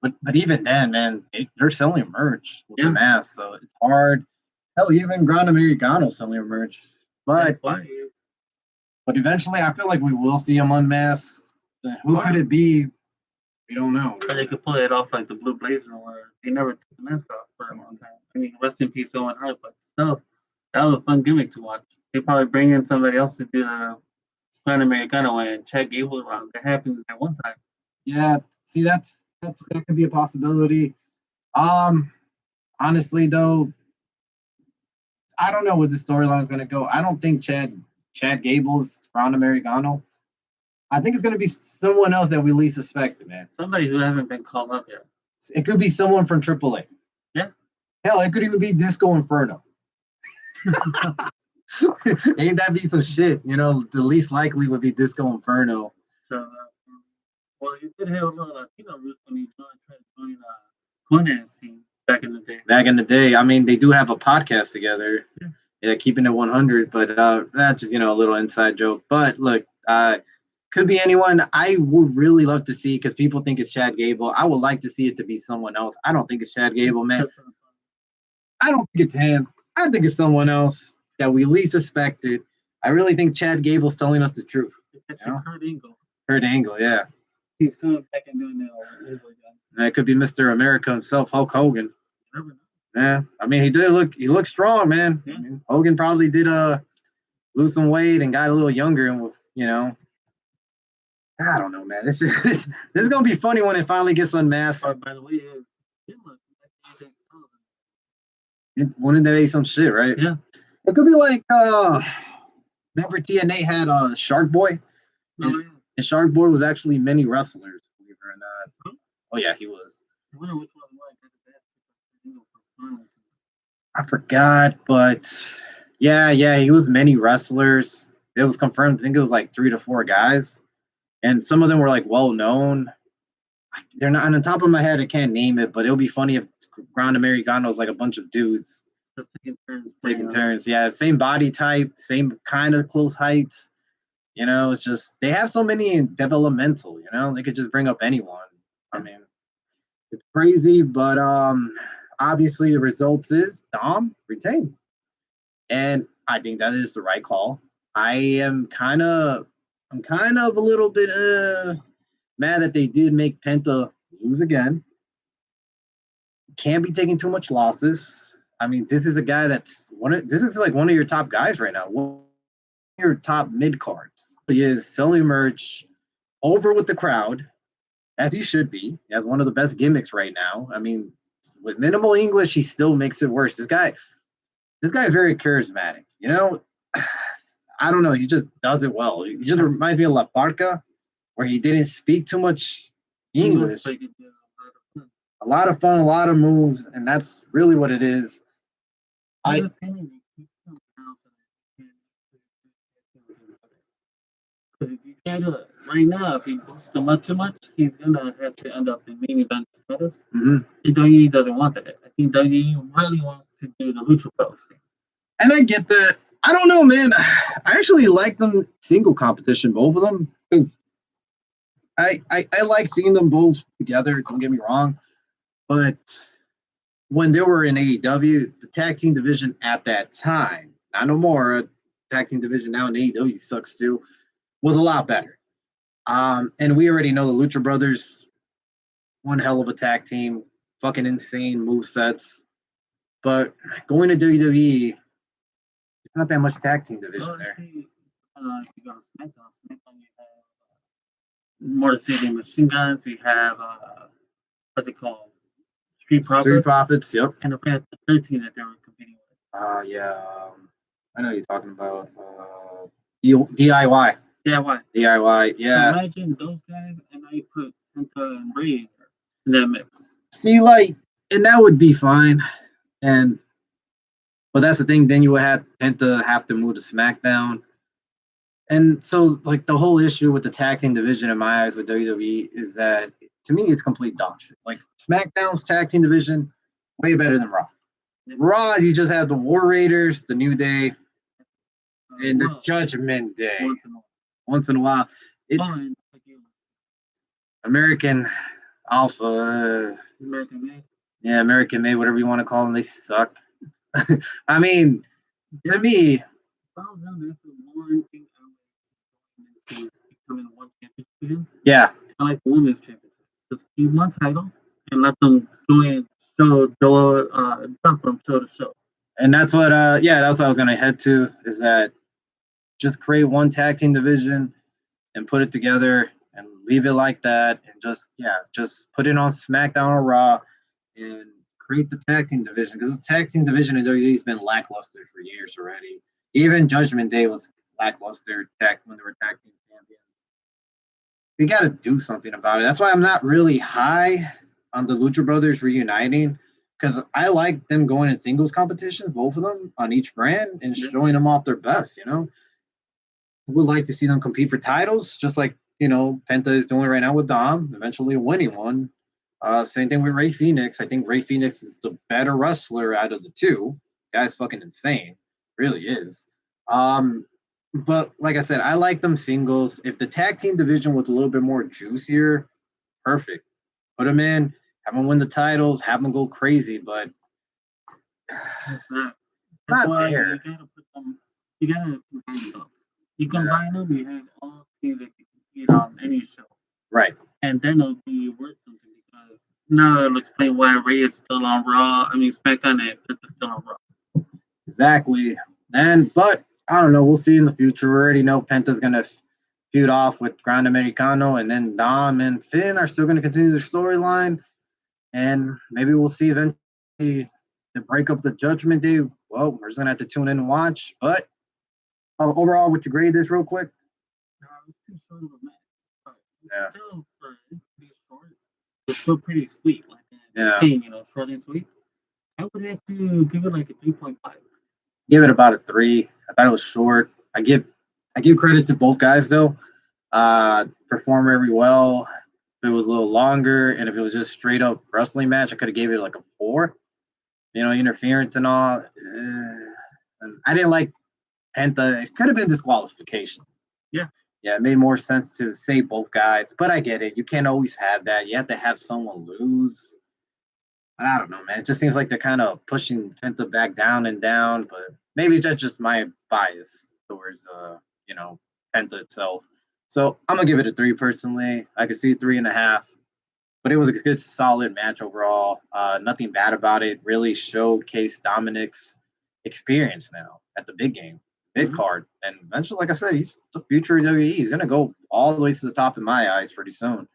But even then, man, they're selling merch with the mask, so it's hard. Hell, even Gran Americano selling merch. But eventually, I feel like we will see him unmasked. Who could it be? We don't know. Or they could pull it off like the Blue Blazer, where they never took the mask off for a long time. I mean, rest in peace, Owen Hart, but still, that was a fun gimmick to watch. They probably bring in somebody else to do the Gran Americano and Chad Gable around. That happened at one time. Yeah, see, that could be a possibility. Honestly, though, I don't know where the storyline is going to go. I don't think Chad Gable's Gran Americano. I think it's going to be someone else that we least suspected, man. Somebody who hasn't been called up yet. It could be someone from AAA. Yeah. Hell, it could even be Disco Inferno. Ain't that be some shit? The least likely would be Disco Inferno. So, well, he did have a little Latino roots when he tried to join Conan's team back in the day. Back in the day. I mean, they do have a podcast together. Yeah, keeping it 100, but that's just, a little inside joke. But look, could be anyone. I would really love to see, because people think it's Chad Gable. I would like to see it to be someone else. I don't think it's Chad Gable, man. I don't think it's him. I think it's someone else that we least suspected. I really think Chad Gable's telling us the truth. It's Kurt Angle. Kurt Angle, yeah. He's coming back and doing that over again. It could be Mr. America himself, Hulk Hogan. Yeah, I mean, he looked strong, man. Yeah. I mean, Hogan probably did lose some weight and got a little younger, and I don't know, man. This is gonna be funny when it finally gets unmasked. By the way, it looks like One of they some shit, right? Yeah. It could be like remember TNA had Shark Boy? And Shark Boy was actually many wrestlers, believe it or not. Huh? Oh yeah, he was. I wonder which one was. I forgot, but yeah, he was many wrestlers. It was confirmed. I think it was like 3 to 4 guys, and some of them were like well known. They're not on the top of my head. I can't name it, but it'll be funny if Ground Americano is like a bunch of dudes taking turns. Yeah, same body type, same kind of close heights. You know, it's just they have so many developmental. You know, they could just bring up anyone. I mean, it's crazy, but obviously the results is Dom retained, and I think that is the right call. I'm kind of a little bit mad that they did make Penta lose again. Can't be taking too much losses. I mean, this is a guy that's this is like one of your top guys right now. One of your top mid cards. He is selling merch over with the crowd, as he should be. He has one of the best gimmicks right now. I mean, with minimal English, he still makes it worse. This guy is very charismatic. You know, I don't know. He just does it well. He just reminds me of La Parca, where he didn't speak too much English. A lot of fun, a lot of moves, and that's really what it is. Right now, if he boosts him up too much, he's gonna have to end up in main event status. Mm-hmm. And WWE doesn't want that. I think WWE really wants to do the Lucha Bros thing. And I get that. I don't know, man. I actually like them single competition, both of them, because I like seeing them both together. Don't get me wrong, but when they were in AEW, the tag team division at that time, not no more, tag team division now in AEW sucks too, was a lot better. And we already know the Lucha Brothers, one hell of a tag team, fucking insane move sets. But going to WWE, it's not that much tag team division there. You got SmackDown. SmackDown, you have Motor City Machine Guns. You have what's it called? Street Profits. Street Profits, yep. And the fact the 13 that they were competing with. Yeah. I know you're talking about DIY. DIY, yeah. So imagine those guys, and I put Penta and Ray in that mix. See, like, and that would be fine. But that's the thing. Then you would have Penta have to move to SmackDown. And so, like, the whole issue with the tag team division in my eyes with WWE is that, to me, it's complete dog shit. Like, SmackDown's tag team division, way better than Raw. Raw, you just have the War Raiders, the New Day, and the Judgment Day. Once in a while. It's American Alpha. American Made. Yeah, American Made, whatever you want to call them. They suck. I mean, to me, yeah. I like the women's championship. Just keep one title and let them jump from show to show. And that's what that's what I was gonna head to, is that just create one tag team division and put it together and leave it like that, and just put it on SmackDown or Raw and create the tag team division, because the tag team division in WWE has been lackluster for years already. Even Judgment Day was lackluster when they were tag team champions. We got to do something about it. That's why I'm not really high on the Lucha Brothers reuniting, because I like them going in singles competitions, both of them on each brand, and showing them off their best. You know, would like to see them compete for titles, just like Penta is doing right now with Dom, eventually winning one. Same thing with Ray Phoenix. I think Ray Phoenix is the better wrestler out of the two. Guy's fucking insane, really is. But like I said, I like them singles. If the tag team division was a little bit more juicier, perfect. Put them in, have them win the titles, have them go crazy. But it's not there. You gotta put them. You gotta combine them. You combine them, you have all teams that can compete on any show. Right. And then it'll be worth something, because now it'll explain why Ray is still on Raw. I mean, SmackDown and Penta's still on Raw. Exactly. But I don't know. We'll see in the future. We already know Penta's gonna feud off with Grand Americano, and then Dom and Finn are still going to continue the storyline. And maybe we'll see eventually the break up the Judgment Day. Well, we're just going to have to tune in and watch. But overall, would you grade this real quick? No, it was too short of a match. But Yeah. still, for it to be short, it's still pretty sweet. Like, Yeah. saying, short and sweet. I would have to give it like a 3.5. Give it about a 3. I thought it was short. I give credit to both guys though. Perform very well. If it was a little longer and if it was just straight up wrestling match, I could have gave it like a 4. Interference and all. I didn't like Penta. It could have been disqualification. Yeah. Yeah, it made more sense to save both guys, but I get it. You can't always have that. You have to have someone lose. I don't know, man. It just seems like they're kind of pushing Penta back down and down, but maybe that's just my bias towards, Penta itself. So I'm gonna give it a 3 personally. I could see 3.5, but it was a good, solid match overall. Nothing bad about it. Really showcased Dominic's experience now at the big game, mid card, and eventually, like I said, he's the future of WWE. He's gonna go all the way to the top in my eyes pretty soon.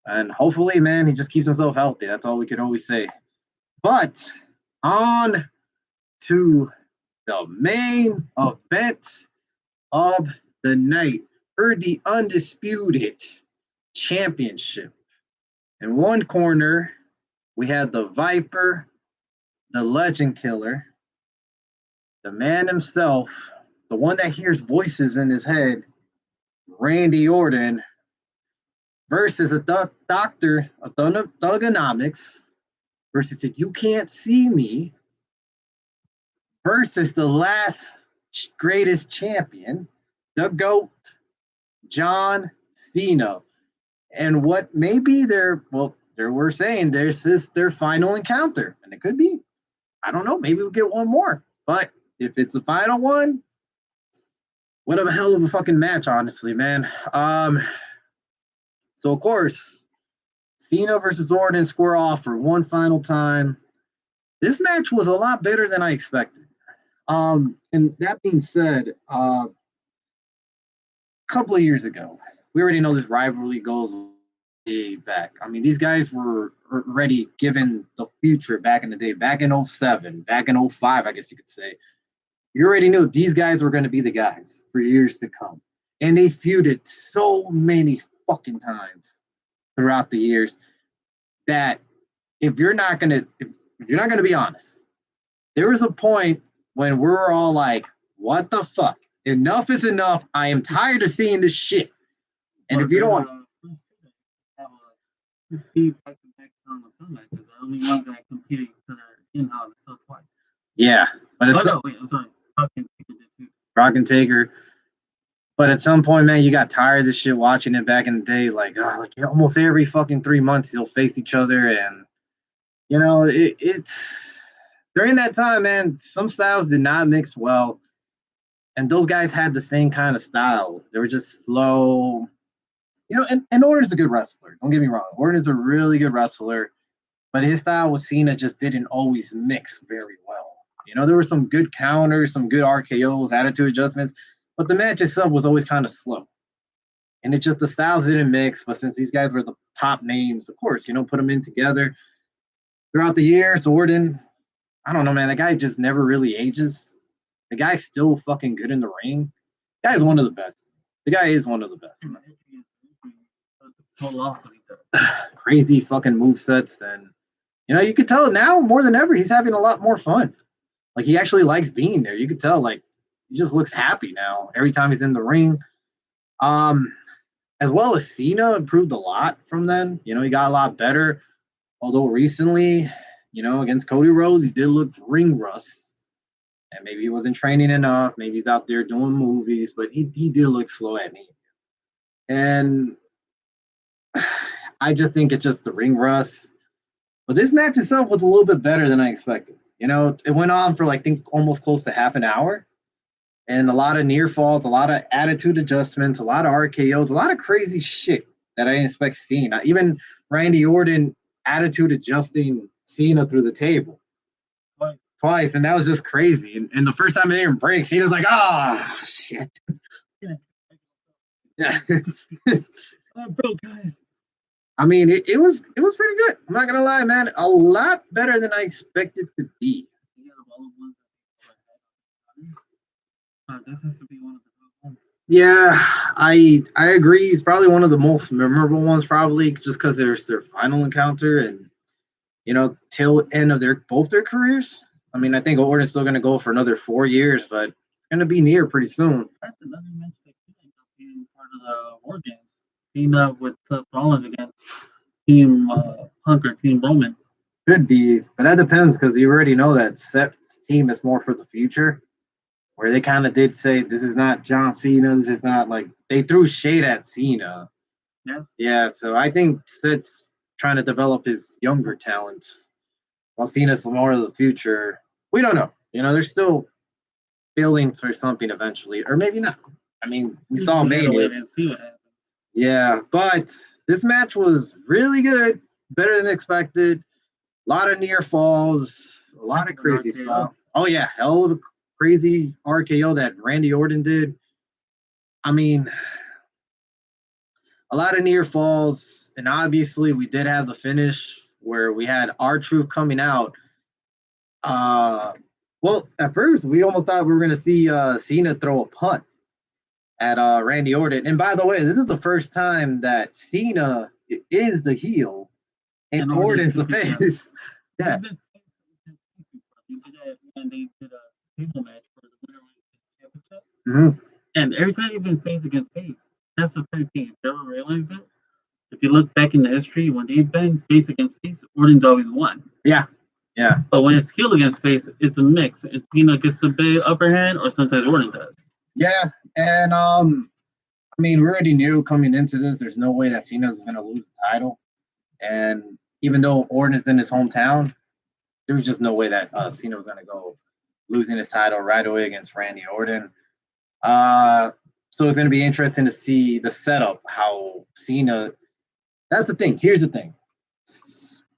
And hopefully, man, he just keeps himself healthy. That's all we could always say. But on to the main event of the night for the Undisputed Championship. In one corner, we had the Viper, the Legend Killer, the man himself, the one that hears voices in his head, Randy Orton, versus a doctor of thugonomics, versus You Can't See Me, versus the last greatest champion, the GOAT, John Cena. And what maybe they were saying this is their final encounter. And it could be. I don't know. Maybe we'll get one more. But if it's the final one, what a hell of a fucking match, honestly, man. So of course, Cena versus Orton square off for one final time. This match was a lot better than I expected. And that being said, a couple of years ago, we already know this rivalry goes way back. I mean, these guys were already given the future back in the day, back in 07, back in 05, I guess you could say. You already knew these guys were going to be the guys for years to come. And they feuded so many fucking times throughout the years that if you're not going to be honest, there was a point when we were all like, what the fuck? Enough is enough. I am tired of seeing this shit. And if you don't want the only ones that competed to their in-house so twice. Yeah. But it's I'm sorry. Rock and Taker. But at some point, man, you got tired of this shit watching it back in the day. Like almost every fucking 3 months they'll face each other. And it's during that time, man, some styles did not mix well. And those guys had the same kind of style. They were just slow. And Orton's a good wrestler. Don't get me wrong. Orton's a really good wrestler. But his style with Cena just didn't always mix very well. There were some good counters, some good RKOs, attitude adjustments. But the match itself was always kind of slow. And it's just the styles didn't mix. But since these guys were the top names, of course, put them in together. Throughout the years, Orton, I don't know, man. The guy just never really ages. The guy's still fucking good in the ring. The guy is one of the best. The guy is one of the best. Crazy fucking movesets. And, you could tell now more than ever, he's having a lot more fun. Like, he actually likes being there. You could tell, like, he just looks happy now every time he's in the ring. As well as Cena improved a lot from then. He got a lot better. Although recently, against Cody Rhodes, he did look ring rust. And maybe he wasn't training enough. Maybe he's out there doing movies, but he did look slow at me. And I just think it's just the ring rust. But this match itself was a little bit better than I expected. It went on for, I think, almost close to half an hour. And a lot of near falls, a lot of attitude adjustments, a lot of RKOs, a lot of crazy shit that I didn't expect seeing. Even Randy Orton attitude adjusting Cena through the table. Twice, and that was just crazy. And the first time I didn't break, Cena's like, shit. Yeah. Bro, guys. I mean, it was pretty good. I'm not gonna lie, man. A lot better than I expected to be. This has to be one of the top ones. Yeah, I agree. It's probably one of the most memorable ones, probably just because there's their final encounter and tail end of both their careers. I mean, I think Orton's still gonna go for another 4 years, but it's gonna be near pretty soon. That's another match that could end up being part of the War Games. Cena with Seth Rollins against Team Punk or Team Roman. Could be, but that depends because you already know that Seth's team is more for the future. Where they kind of did say this is not John Cena, this is not like they threw shade at Cena. Yes. Yeah, so I think Seth's trying to develop his younger talents, while Cena's more of the future. We don't know. They're still building for something eventually, or maybe not. I mean, we saw Mania. Yeah, but this match was really good, better than expected. A lot of near falls, a lot of crazy stuff. Oh yeah, hell of a crazy RKO that Randy Orton did. I mean, a lot of near falls, and obviously we did have the finish where we had R-Truth coming out. Well, at first we almost thought we were gonna see Cena throw a punt at Randy Orton. And by the way, this is the first time that Cena is the heel and Orton's the face. Yeah. And they did a table match for the winner of the championship. Mm-hmm. And every time you've been face against face, that's the crazy thing. If you ever realize it, if you look back in the history, when they've been face against face, Orton's always won. Yeah. Yeah. But when it's heel against face, it's a mix. And Cena gets the big upper hand, or sometimes Orton does. Yeah. And I mean, we already knew coming into this, there's no way that Cena was going to lose the title. And even though Orton is in his hometown, there was just no way that Cena was going to go losing his title right away against Randy Orton. So it's going to be interesting to see the setup, how Cena. That's the thing. Here's the thing.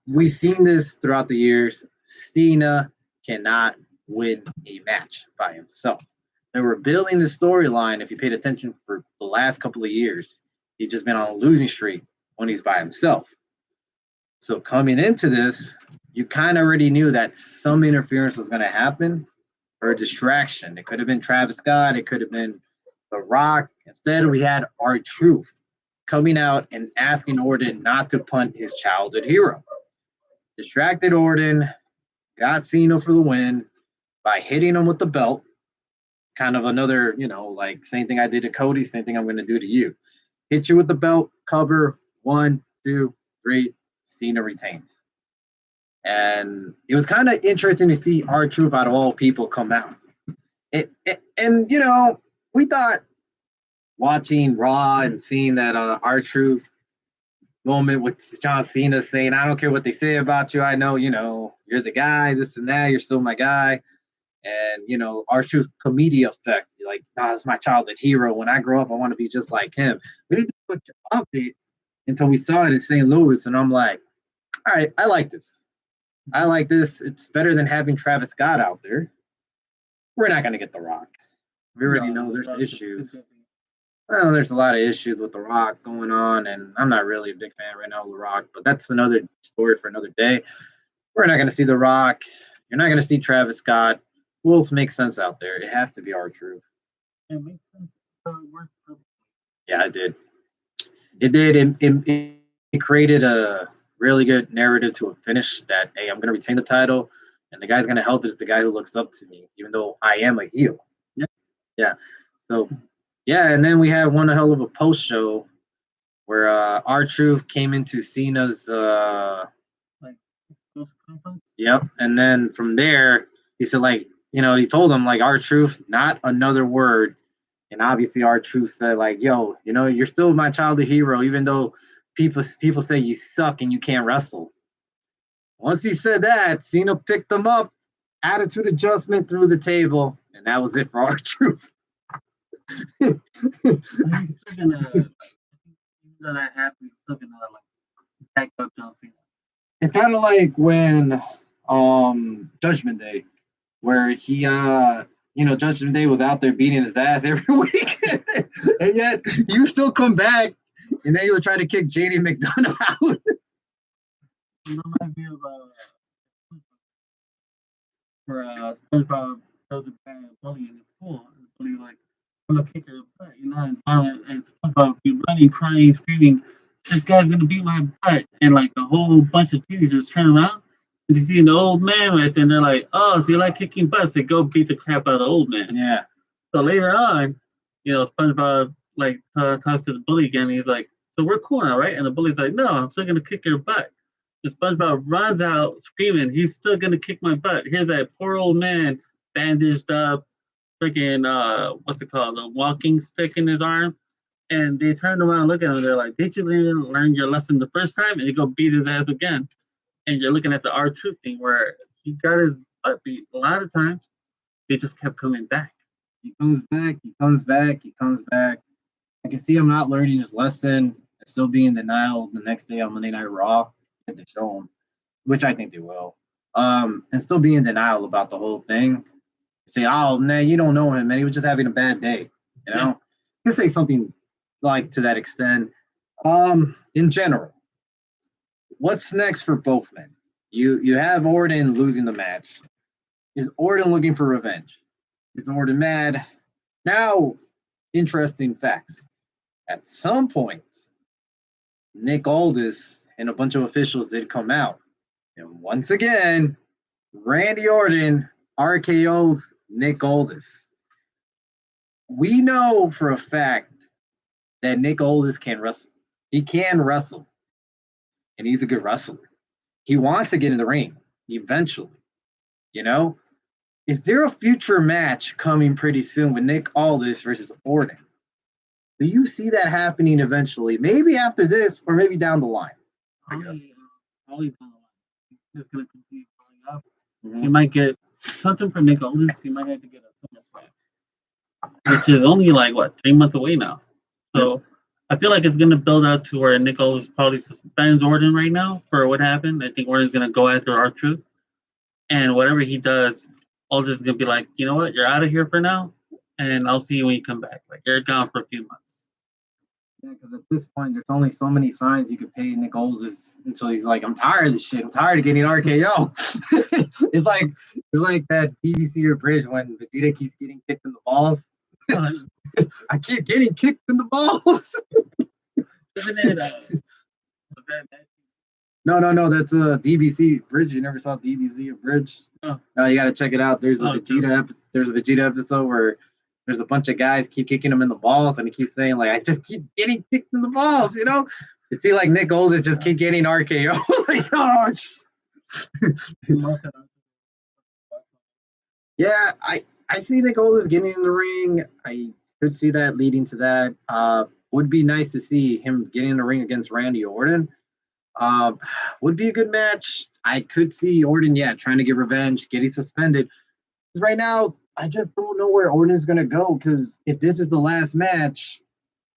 We've seen this throughout the years. Cena cannot win a match by himself. They were building the storyline. If you paid attention for the last couple of years, he's just been on a losing streak when he's by himself. So coming into this, you kind of already knew that some interference was going to happen or a distraction. It could have been Travis Scott. It could have been The Rock. Instead, we had R-Truth coming out and asking Orton not to punt his childhood hero. Distracted Orton, got Cena for the win by hitting him with the belt. Kind of another, like same thing I did to Cody, same thing I'm going to do to you. Hit you with the belt, cover, 1, 2, 3, Cena retains. And it was kind of interesting to see R-Truth out of all people come out. And we thought watching Raw and seeing that R-Truth moment with John Cena saying, I don't care what they say about you. I know, you're the guy, this and that. You're still my guy. And, R-Truth comedian effect. Like, it's my childhood hero. When I grow up, I want to be just like him. We didn't put an update until we saw it in St. Louis. And I'm like, all right, I like this. I like this. It's better than having Travis Scott out there. We're not going to get The Rock. We already know there's issues. Well, there's a lot of issues with The Rock going on, and I'm not really a big fan right now of The Rock, but that's another story for another day. We're not going to see The Rock. You're not going to see Travis Scott. Who else makes sense out there? It has to be R-Truth. It makes sense. Yeah, it did. It did. It created a really good narrative to a finish that, hey, I'm going to retain the title, and the guy's going to help is the guy who looks up to me, even though I am a heel. Yeah. So, yeah, and then we had one hell of a post show where R-Truth came into Cena's. Yep, and then from there he said, he told him R-Truth, not another word, and obviously R-Truth said yo, you're still my childhood hero, even though people say you suck and you can't wrestle. Once he said that, Cena picked him up, attitude adjustment through the table, and that was it for R-Truth. He's still gonna, he's still gonna back up John Cena. It's kind of like when Judgment Day, where he Judgment Day was out there beating his ass every week, and yet you still come back, and then you'll try to kick JD McDonough out. Might be about for SpongeBob tells a bad bully in the school. And the bully's like, I'm gonna kick her butt, and SpongeBob be running, crying, screaming, this guy's gonna beat my butt. And like a whole bunch of teenagers turn around and they see an old man right there, and they're like, oh, so you like kicking butts? They go beat the crap out of the old man. Yeah. So later on, SpongeBob like talks to the bully again. And he's like, so we're cool now, right? And the bully's like, no, I'm still gonna kick your butt. SpongeBob runs out screaming, he's still gonna kick my butt. Here's that poor old man, bandaged up, freaking what's it called, the walking stick in his arm. And they turn around and look at him, they're like, did you learn your lesson the first time? And they go beat his ass again. And you're looking at the R-Truth thing where he got his butt beat a lot of times. They just kept coming back. He comes back. I can see him not learning his lesson and still being in denial the next day on Monday Night Raw. Get to show him, which I think they will. And still be in denial about the whole thing. Say, oh man, you don't know him, man. He was just having a bad day. You know, you can say something like to that extent. In general, what's next for both men? You have Orton losing the match. Is Orton looking for revenge? Is Orton mad? Now, interesting facts. At some point, Nick Aldis and a bunch of officials did come out. And once again, Randy Orton RKO's Nick Aldis. We know for a fact that Nick Aldis can wrestle. He can wrestle. And he's a good wrestler. He wants to get in the ring eventually. Is there a future match coming pretty soon with Nick Aldis versus Orton? Do you see that happening eventually? Maybe after this, or maybe down the line. Probably down the line. It's going to continue going up. Mm-hmm. You might get something for Nick Aldis. You might have to get a SummerSlam, which is only 3 months away now. So I feel like it's going to build out to where Nick Aldis probably suspends Orton right now for what happened. I think Orton's going to go after R-Truth. And whatever he does, Aldis is going to be like, you know what? You're out of here for now. And I'll see you when you come back. You're gone for a few months. Yeah, because at this point, there's only so many fines you could pay Nick Aldis until he's like, I'm tired of this shit. I'm tired of getting RKO. It's like that BBC or Bridge when Vegeta keeps getting kicked in the balls. I keep getting kicked in the balls. Isn't it? No. That's a DBC Bridge. You never saw DBC or Bridge? Oh. No, you got to check it out. There's a Vegeta episode where there's a bunch of guys keep kicking him in the balls, and he keeps saying I just keep getting kicked in the balls. You see, Nick Aldis just keep getting RKO. Yeah, I see Nick Aldis getting in the ring. I could see that leading to that. Would be nice to see him getting in the ring against Randy Orton. Would be a good match. I could see Orton, trying to get revenge, getting suspended. Right now, I just don't know where Orton's going to go, because if this is the last match,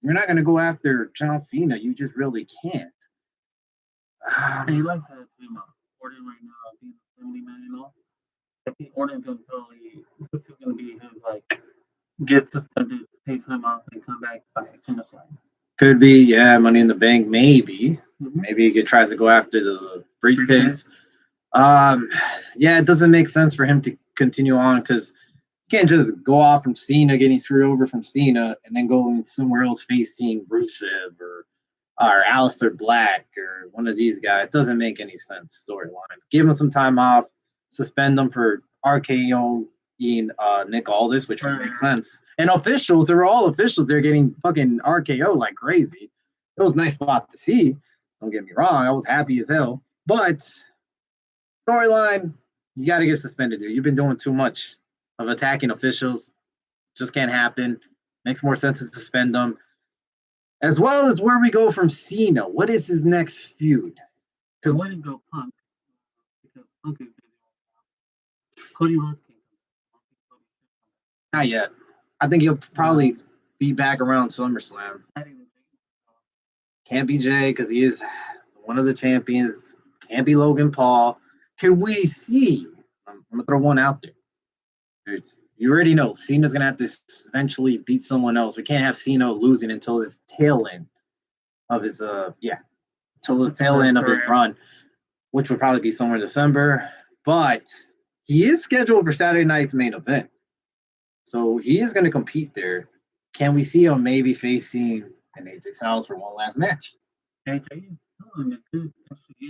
you're not going to go after John Cena. You just really can't. He likes that team up. Orton right now, being a family man, I think Orton's going to probably, this is going to be his, get suspended, take time off, and come back by SummerSlam. Could be, Money in the Bank, maybe. Mm-hmm. Maybe he tries to go after the briefcase. It doesn't make sense for him to continue on, because you can't just go off from Cena, getting screwed over from Cena, and then go somewhere else facing Rusev or Aleister Black or one of these guys. It doesn't make any sense storyline. Give him some time off, suspend them for RKO Nick Aldis, which would make sense. And officials, they were all officials. They're getting fucking RKO like crazy. It was a nice spot to see. Don't get me wrong. I was happy as hell. But storyline, you got to get suspended, dude. You've been doing too much of attacking officials. Just can't happen. Makes more sense to suspend them. As well as where we go from Cena. What is his next feud? Because I wouldn't go Punk. Because Punk is busy. Cody Rhodes can't come. Not yet. I think he'll probably be back around SummerSlam. Can't be Jay because he is one of the champions. Can't be Logan Paul. Can we see? I'm gonna throw one out there. You already know Cena's gonna have to eventually beat someone else. We can't have Cena losing until his tail end of his until the tail end of his run, which would probably be somewhere in December. But he is scheduled for Saturday night's main event, so he is going to compete there. Can we see him maybe facing an AJ Styles for one last match? AJ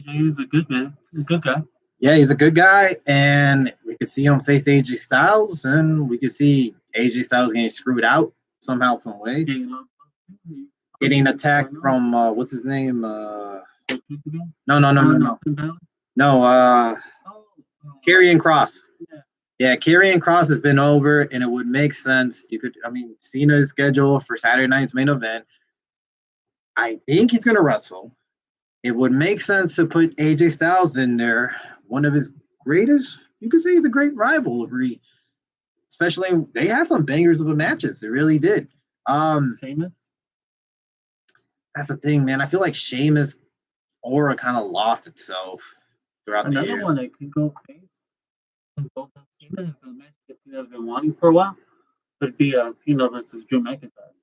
is a good man, a good guy. Yeah, he's a good guy, and we could see him face AJ Styles, and we could see AJ Styles getting screwed out somehow, some way. Getting attacked from what's his name? No. Karrion Kross. Yeah, Karrion Kross has been over, and it would make sense. Cena is scheduled for Saturday night's main event. I think he's gonna wrestle. It would make sense to put AJ Styles in there. One of his greatest, you could say, it's a great rivalry. Especially, they had some bangers of a matches. They really did. Sheamus. That's the thing, man. I feel like Sheamus aura kind of lost itself throughout the years. Another one that could go face and both Cena is a match that Cena's been wanting for a while. Could be Cena versus Drew McIntyre.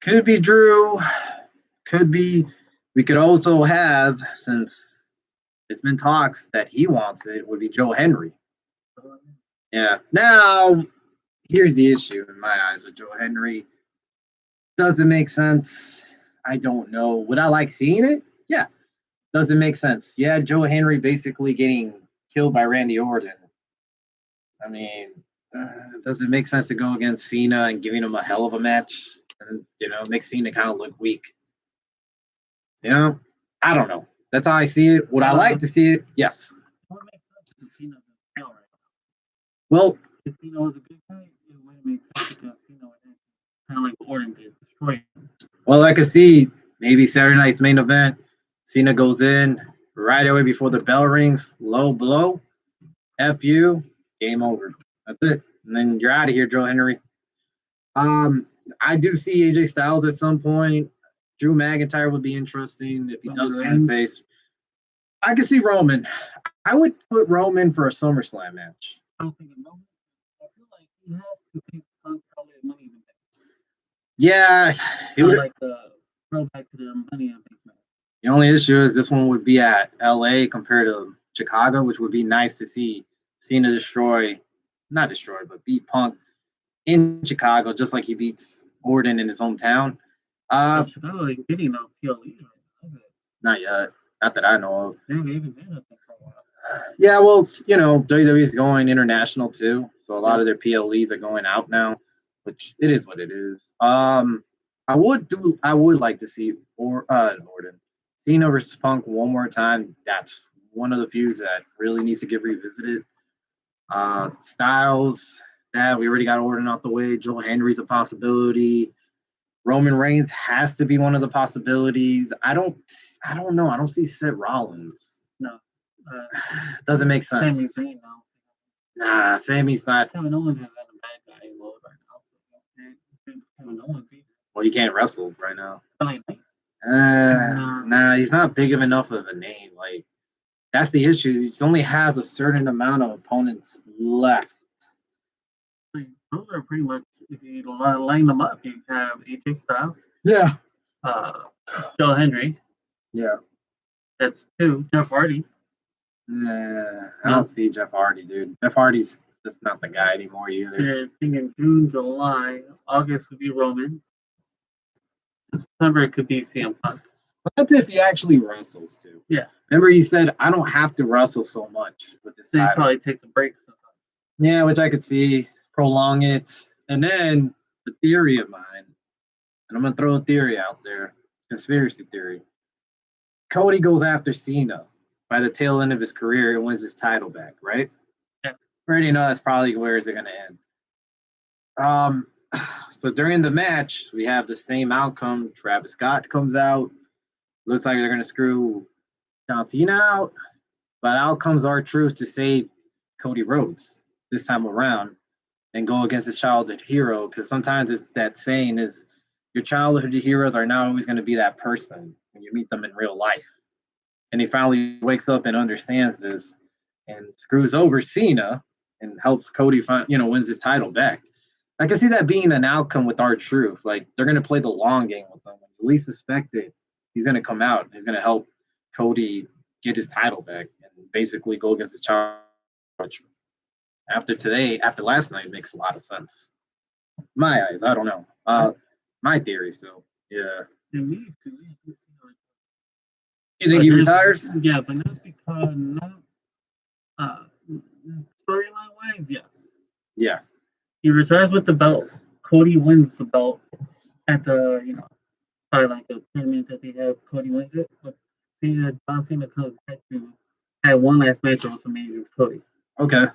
Could be Drew. Could be. We could also have, since it's been talks that he wants it, would be Joe Henry. Yeah. Now, here's the issue in my eyes with Joe Henry. Does it make sense? I don't know. Would I like seeing it? Yeah. Does it make sense? Yeah, Joe Henry basically getting killed by Randy Orton. I mean, does it make sense to go against Cena and giving him a hell of a match? And, make Cena kind of look weak. I don't know. That's how I see it. Would I like to see it? Yes. What makes sense because Cena's a hell right now. Well, if Cena was a good guy, it wouldn't make sense because Cena would kind of like Orton did, destroy him. Well, I could see maybe Saturday night's main event. Cena goes in right away before the bell rings. Low blow. F you. Game over. That's it. And then you're out of here, Joe Henry. I do see AJ Styles at some point. Drew McIntyre would be interesting if he does turn face. I could see Roman. I would put Roman for a SummerSlam match. I don't think Roman. I feel like he has to pay Punk probably money in the match. Yeah, he would like the throwback to the money in the match. The only issue is this one would be at LA compared to Chicago, which would be nice to see Cena beat Punk in Chicago, just like he beats Orton in his hometown. Chicago ain't getting no PLE, is it? Not yet. Not that I know of. They haven't even been up there for a while. Yeah, well, WWE's going international too, so a lot of their PLEs are going out now, which it is what it is. I would like to see Orton. Cena versus Punk one more time. That's one of the feuds that really needs to get revisited. Styles, we already got Orton out the way. Joe Henry's a possibility. Roman Reigns has to be one of the possibilities. I don't know. I don't see Seth Rollins. No. Doesn't make sense. Sami Zayn, no. Nah, Sami's not. Kevin Owens is in a bad guy mode right now. Kevin Owens either. Well, he can't wrestle right now. No. Nah, he's not big enough of a name. Like, that's the issue. He only has a certain amount of opponents left. Those are pretty much, if you line them up, you have AJ Styles. Yeah. Joe Henry. Yeah. That's 2. Jeff Hardy. Nah, I don't see Jeff Hardy, dude. Jeff Hardy's just not the guy anymore either. You're thinking June, July, August would be Roman. September it could be CM Punk. But that's if he actually wrestles too. Yeah. Remember he said, I don't have to wrestle so much with this title. He probably takes a break sometimes. Yeah, which I could see. Prolong it. And then the theory of mine, and I'm going to throw a theory out there, conspiracy theory. Cody goes after Cena by the tail end of his career and wins his title back, right? Yeah. We already know that's probably where is it going to end. So during the match, we have the same outcome. Travis Scott comes out. Looks like they're going to screw John Cena out. But out comes R-Truth to save Cody Rhodes this time around and go against his childhood hero. Because sometimes it's that saying is your childhood heroes are not always going to be that person when you meet them in real life. And he finally wakes up and understands this and screws over Cena and helps Cody wins his title back. I can see that being an outcome with R-Truth. Like they're gonna play the long game with him. When you least suspect it, he's gonna come out and he's gonna help Cody get his title back and basically go against the child. After last night, makes a lot of sense. My eyes, I don't know. My theory. So yeah. To me, You think he retires? Yeah, but not because storyline wise, yes. Yeah. He retires with the belt. Cody wins the belt at the probably like a tournament that they have. Cody wins it, but John Cena comes back to have one last match of WrestleMania against Cody. Okay.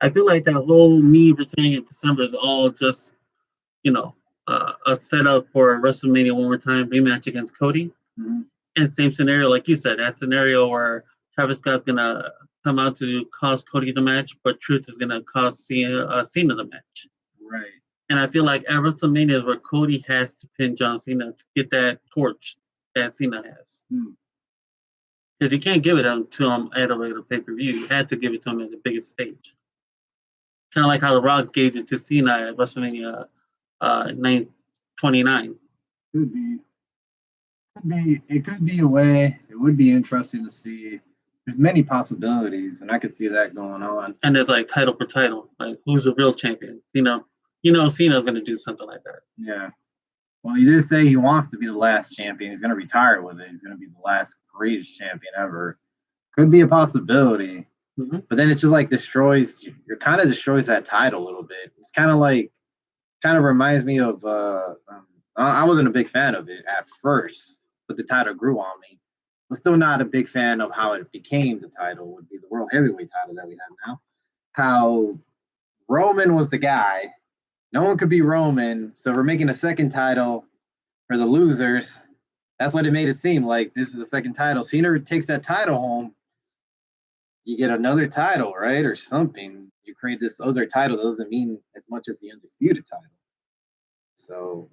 I feel like that whole me returning in December is all just a setup for a WrestleMania one more time rematch against Cody. Mm-hmm. And same scenario, like you said, that scenario where Travis Scott's gonna come out to cost Cody the match, but Truth is gonna cost Cena the match. Right. And I feel like at WrestleMania is where Cody has to pin John Cena to get that torch that Cena has. Because you can't give it to him at a regular pay-per-view. You had to give it to him at the biggest stage. Kind of like how The Rock gave it to Cena at WrestleMania 29. Could be. It could be a way. It would be interesting to see. There's many possibilities, and I could see that going on. And there's like title for title, like who's the real champion? Cena's gonna do something like that. Yeah. Well, he did say he wants to be the last champion. He's gonna retire with it. He's gonna be the last greatest champion ever. Could be a possibility. Mm-hmm. But then it just like destroys that title a little bit. It's kind of reminds me of I wasn't a big fan of it at first, but the title grew on me. I'm still not a big fan of how it became the title, would be the World Heavyweight title that we have now. How Roman was the guy. No one could be Roman, so we're making a second title for the losers. That's what it made it seem like. This is the second title. Cena takes that title home. You get another title, right? Or something. You create this other title that doesn't mean as much as the undisputed title. So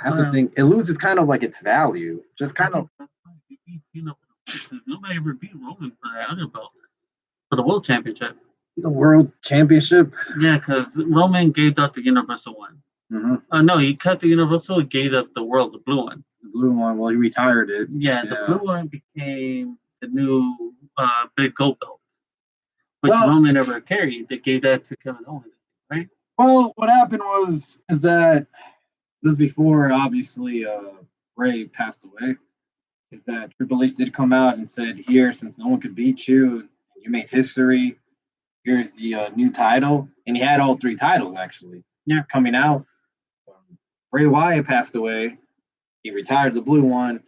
that's the thing. It loses kind of like its value. Just kind of. Nobody ever beat Roman for that other belt. For the World Championship. The World Championship? Yeah, because Roman gave up the Universal one. Mm-hmm. No, he cut the Universal and gave up the blue one. The blue one, well, he retired it. Yeah, the blue one became the new big gold belt. Which Roman never carried. They gave that to Kevin Owens, right? Well, what happened is that this is before, obviously, Ray passed away, is that Triple H did come out and said, here, since no one could beat you, you made history, here's the new title. And he had all three titles, actually. Yeah, coming out. Bray Wyatt passed away. He retired the blue one.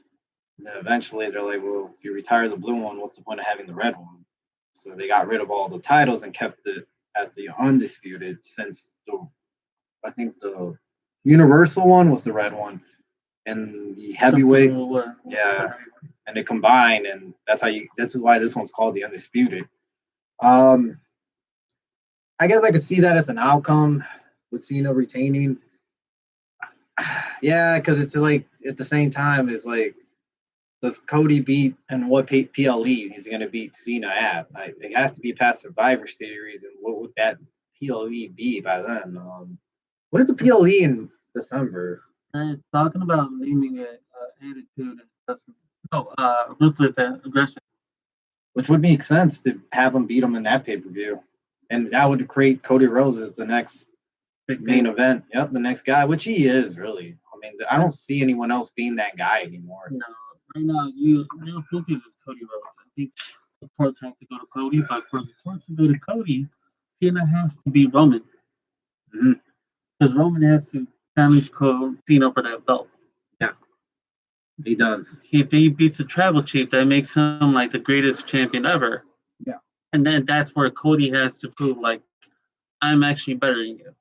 And then eventually they're like, well, if you retire the blue one, what's the point of having the red one? So they got rid of all the titles and kept it as the undisputed since I think the Universal one was the red one. And the heavyweight, and they combined, and this is why this one's called the undisputed. I guess I could see that as an outcome with Cena retaining. Yeah, because it's like at the same time, it's like, does Cody beat and what PLE he's going to beat Cena at? It has to be past Survivor Series, and what would that PLE be by then? What is the PLE in December? Talking about naming it Attitude Ruthless Aggression. Which would make sense to have him beat him in that pay-per-view. And that would create Cody Rhodes as the next main event. Yep, the next guy, which he is, really. I mean, I don't see anyone else being that guy anymore. No, right now, your focus is Cody Rhodes. I think the torch has to go to Cody, but for the torch to go to Cody, Cena has to be Roman. Because Roman has to challenge Cena for that belt. Yeah, he does. If he beats the Tribal Chief, that makes him like the greatest champion ever. Yeah. And then that's where Cody has to prove, like, I'm actually better than you.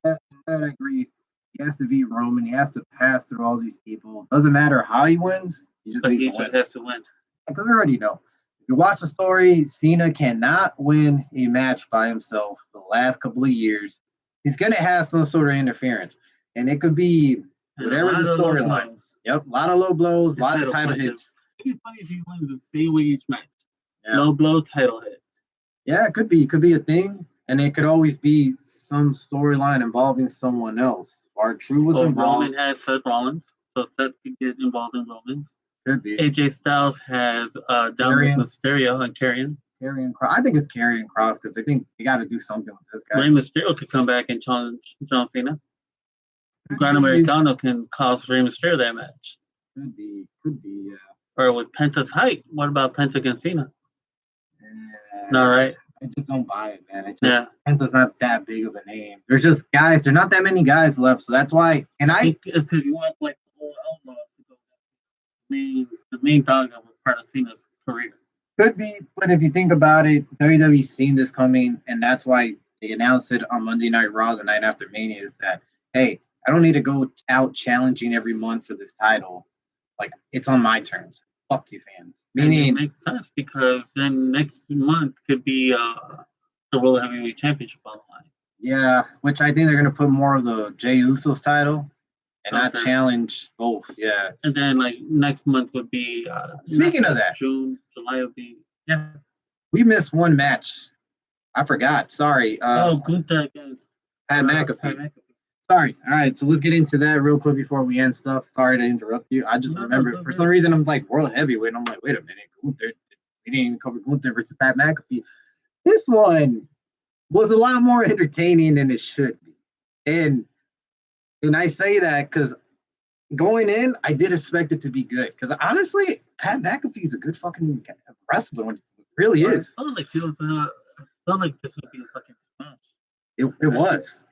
Yeah, I agree. He has to beat Roman. He has to pass through all these people. Doesn't matter how he wins. He just has to win. Because we already know. If you watch the story, Cena cannot win a match by himself the last couple of years. He's going to have some sort of interference. And it could be whatever the storyline. Yep, a lot of low blows, a lot of title hits. It'd be funny if he wins the same way each match. Yeah. Low blow, title hit. Yeah, it could be. It could be a thing. and it could always be some storyline involving someone else. R-Truth was involved. Roman has Seth Rollins, so Seth could get involved in Roman's. Could be. AJ Styles has Dominic Mysterio and Karrion. I think it's Karrion Kross because I think you got to do something with this guy. Rey Mysterio could come back and challenge John Cena. Gran Americano can cost Rey Mysterio that match. Could be, yeah. Or with Penta's height, what about Penta against Cena? Yeah. No, right? I just don't buy it, man. It's just Penta's not that big of a name. There's just guys. There's not that many guys left, so that's why. And I think it's because you want like the old outlaws to go. The main dogs that were part of Cena's career. Could be, but if you think about it, WWE's seen this coming, and that's why they announced it on Monday Night Raw the night after Mania. Is that hey, I don't need to go out challenging every month for this title. Like it's on my terms. Fuck you, fans. Meaning, it makes sense because then next month could be the World Heavyweight Championship on the line. Yeah, which I think they're going to put more of the Jey Uso's title and not challenge both. Yeah. And then like next month would be. Speaking of that, June, July would be. Yeah. We missed one match. I forgot. Sorry. Gunther against Pat McAfee. Sorry. All right, so let's get into that real quick before we end stuff. Sorry to interrupt you. I just remember for some reason I'm like World Heavyweight. And I'm like, wait a minute, Gunther. We didn't even cover Gunther versus Pat McAfee. This one was a lot more entertaining than it should be, and I say that because going in, I did expect it to be good. Because honestly, Pat McAfee is a good fucking wrestler. It really is. I felt like this would be a fucking smash. It was.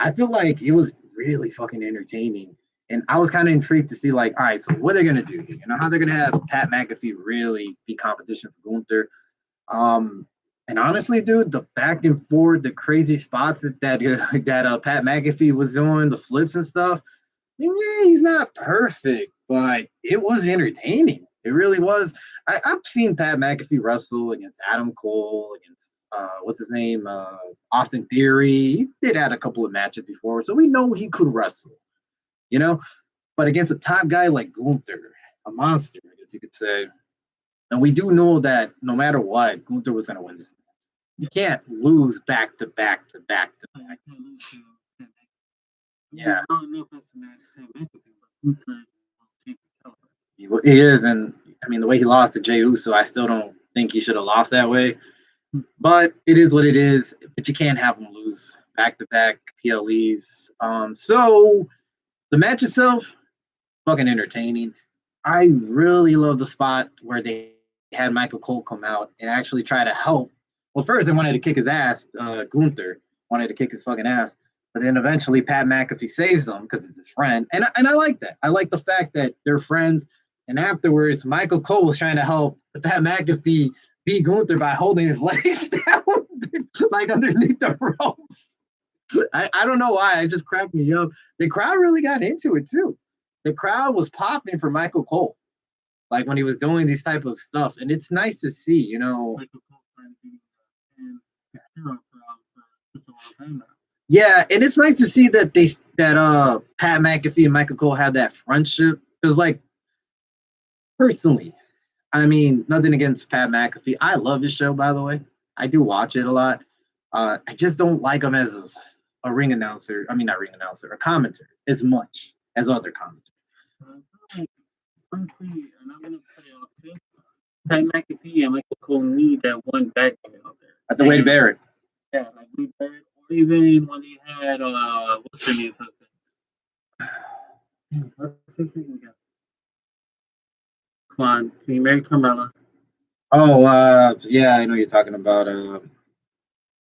I feel like it was really fucking entertaining. And I was kind of intrigued to see, like, all right, so what they're going to do here? You know, how they're going to have Pat McAfee really be competition for Gunther. And honestly, dude, the back and forth, the crazy spots that Pat McAfee was doing, the flips and stuff, yeah, he's not perfect, but it was entertaining. It really was. I've seen Pat McAfee wrestle against Adam Cole, against what's his name, Austin Theory. He did had a couple of matches before, so we know he could wrestle, you know. But against a top guy like Gunther, a monster, I guess you could say, and we do know that no matter what, Gunther was going to win this match. You can't lose back to back to back to back. Yeah. He is, and I mean the way he lost to Jey Uso, I still don't think he should have lost that way. But it is what it is. But you can't have him lose back-to-back PLEs. So the match itself, fucking entertaining. I really love the spot where they had Michael Cole come out and actually try to help. Well, first they wanted to kick his ass. Gunther wanted to kick his fucking ass. But then eventually Pat McAfee saves him because it's his friend. And I like that. I like the fact that they're friends. And afterwards, Michael Cole was trying to help Pat McAfee beat Gunther by holding his legs down, like underneath the ropes. I don't know why. It just cracked me up. The crowd really got into it, too. The crowd was popping for Michael Cole, like when he was doing these type of stuff. And it's nice to see, you know. Yeah, and it's nice to see that Pat McAfee and Michael Cole have that friendship. Because, like, personally, I mean, nothing against Pat McAfee. I love his show, by the way. I do watch it a lot. I just don't like him as a ring announcer. I mean, not ring announcer, a commentator as much as other commentators. Honestly, and I'm going to put it out too. Pat McAfee and Michael Cole need that one bad guy out there. At the Wade Barrett. Yeah, like Wade Barrett. Or even when he had, what's the name of it? What's his name again? Come on, can you marry Carmella? Oh, yeah, I know you're talking about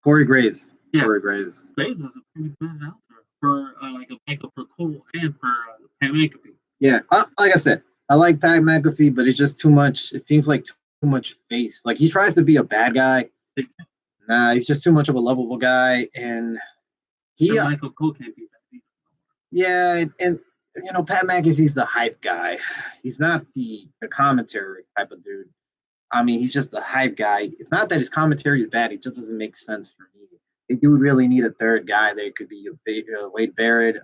Corey Graves. Yeah. Corey Graves. Graves was a pretty good announcer for like a backup for Cole and for Pat McAfee. Yeah, like I said, I like Pat McAfee, but it's just too much. It seems like too much face. Like he tries to be a bad guy. Nah, he's just too much of a lovable guy, and Michael Cole can't be that. Yeah, and you know, Pat McAfee's the hype guy. He's not the commentary type of dude. I mean, he's just the hype guy. It's not that his commentary is bad. It just doesn't make sense for me. They do really need a third guy. There could be Wade Barrett,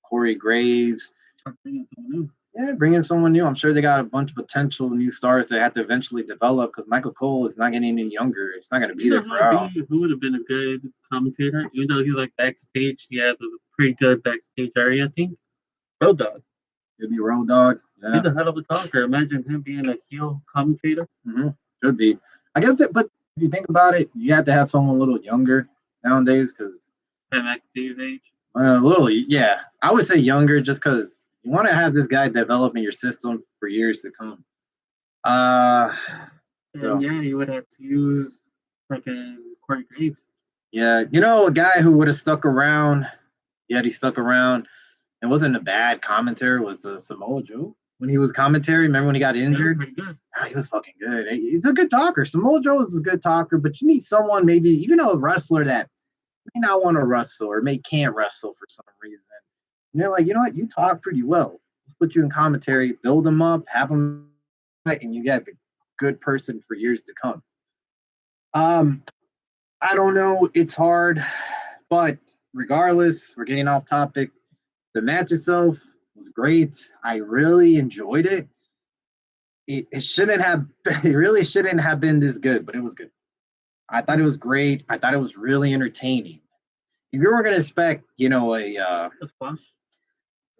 Corey Graves. Or bring in someone new. Yeah, bring in someone new. I'm sure they got a bunch of potential new stars they have to eventually develop because Michael Cole is not getting any younger. It's not going to be You there know forever. who would have been a good commentator? Even though he's like backstage, he has a pretty good backstage area, I think. Road Dogg. It'd be Road Dogg. Yeah. He's a hell of a talker. Imagine him being a heel commentator. Should be. I guess, but if you think about it, you have to have someone a little younger nowadays because Pat McAfee's age. a little, yeah. I would say younger just because you want to have this guy developing your system for years to come. So And yeah, you would have to use freaking Corey Graves. yeah, a guy who would have stuck around. Yet he stuck around and wasn't a bad commentator. Was Samoa Joe when he was commentary? Remember when he got injured? Pretty good. Oh, he was fucking good. He's a good talker. Samoa Joe is a good talker, but you need someone, maybe even a wrestler that may not want to wrestle or can't wrestle for some reason. And they're like, you know what? You talk pretty well. Let's put you in commentary, build them up, have them, and you get a good person for years to come. I don't know. It's hard, but regardless, we're getting off topic. The match itself was great. I really enjoyed it. It shouldn't have. It really shouldn't have been this good, but it was good. I thought it was great. I thought it was really entertaining. If you were going to expect, A squash.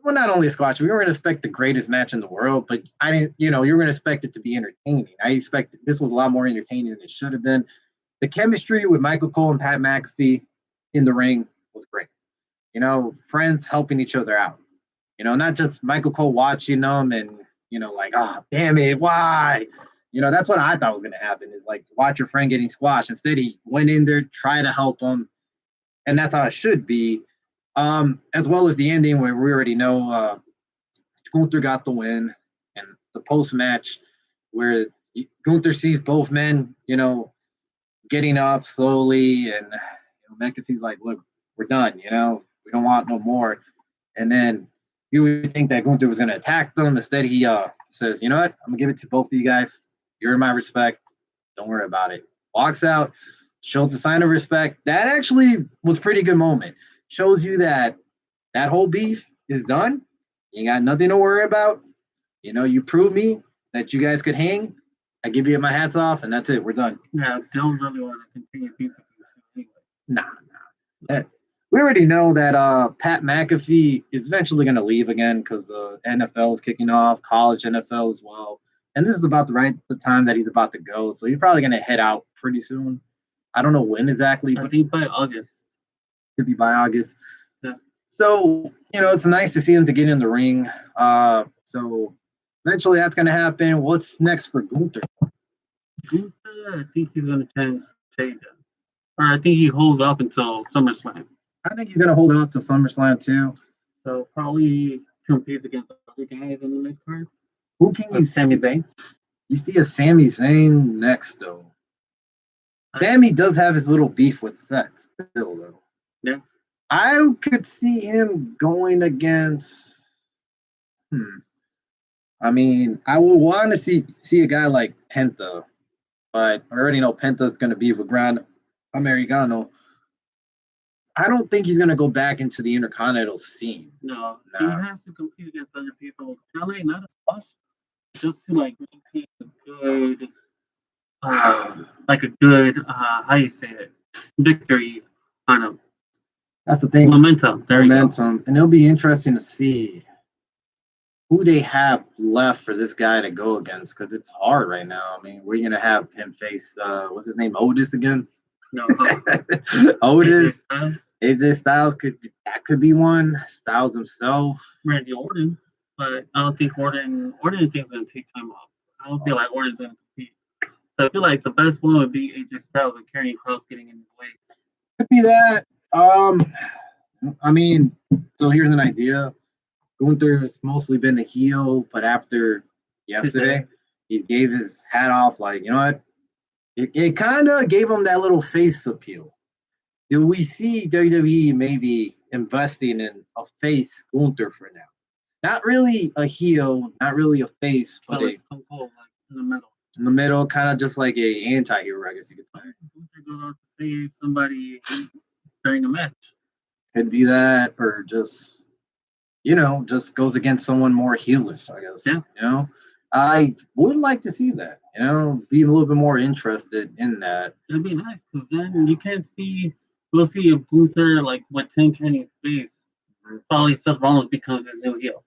well, not only a squash, we were going to expect the greatest match in the world, but I didn't, you were going to expect it to be entertaining. I expected this was a lot more entertaining than it should have been. The chemistry with Michael Cole and Pat McAfee in the ring was great. Friends helping each other out. Not just Michael Cole watching them and, like, oh, damn it, why? That's what I thought was going to happen is like watch your friend getting squashed. Instead, he went in there, tried to help him. And that's how it should be. As well as the ending where we already know Gunther got the win and the post match where Gunther sees both men, getting up slowly and McAfee's like, look, we're done, we don't want no more. And then you would think that Gunther was going to attack them. Instead, he says, you know what? I'm going to give it to both of you guys. You're my respect. Don't worry about it. Walks out, shows a sign of respect. That actually was a pretty good moment. Shows you that whole beef is done. You got nothing to worry about. You proved me that you guys could hang. I give you my hats off, and that's it. We're done. Yeah, don't really want to continue beefing anyway. Nah. We already know that Pat McAfee is eventually going to leave again because the NFL is kicking off, college NFL as well. And this is about the time that he's about to go. So he's probably going to head out pretty soon. I don't know when exactly, I but think by August. could be by August. Yeah. So, it's nice to see him to get in the ring. So eventually that's going to happen. What's next for Gunther? Gunther, I think he's going to change it. Or I think he holds up until SummerSlam. I think he's going to hold out to SummerSlam too. So probably compete against other guys in the next card. Who can you Sami see? Zayn? You see a Sami Zayn next, though. Sammy does have his little beef with Seth still, though. Yeah. I could see him going against. I mean, I would want to see a guy like Penta, but I already know Penta's going to be with Grand Americano. I don't think he's going to go back into the Intercontinental scene. No, he has to compete against other people. Probably not a squash, just to like maintain a good, how you say it, victory on him. That's the thing. Momentum. And it'll be interesting to see who they have left for this guy to go against because it's hard right now. I mean, we're going to have him face, what's his name, Otis again? No. Otis. AJ Styles could be one. Styles himself. Randy Orton. But I don't think Orton thinks going to take time off. I don't feel like Orton's going to compete. So I feel like the best one would be AJ Styles and Karrion Kross getting in his way. Could be that. I mean, so here's an idea. Gunther's mostly been the heel, but after yesterday, he gave his hat off. Like, you know what? It kind of gave him that little face appeal. Do we see WWE maybe investing in a face Gunther for now? Not really a heel, not really a face, but like in the middle. In the middle, kind of just like a anti-hero, I guess you could say. Gunther goes out to save somebody during a match. Could be that, or just just goes against someone more heelish, I guess. Yeah. I would like to see that, be a little bit more interested in that. It'd be nice because then you can't see. We'll see if Gunther like with Tim Kenny's face. Probably Seth Rollins becomes his new heel.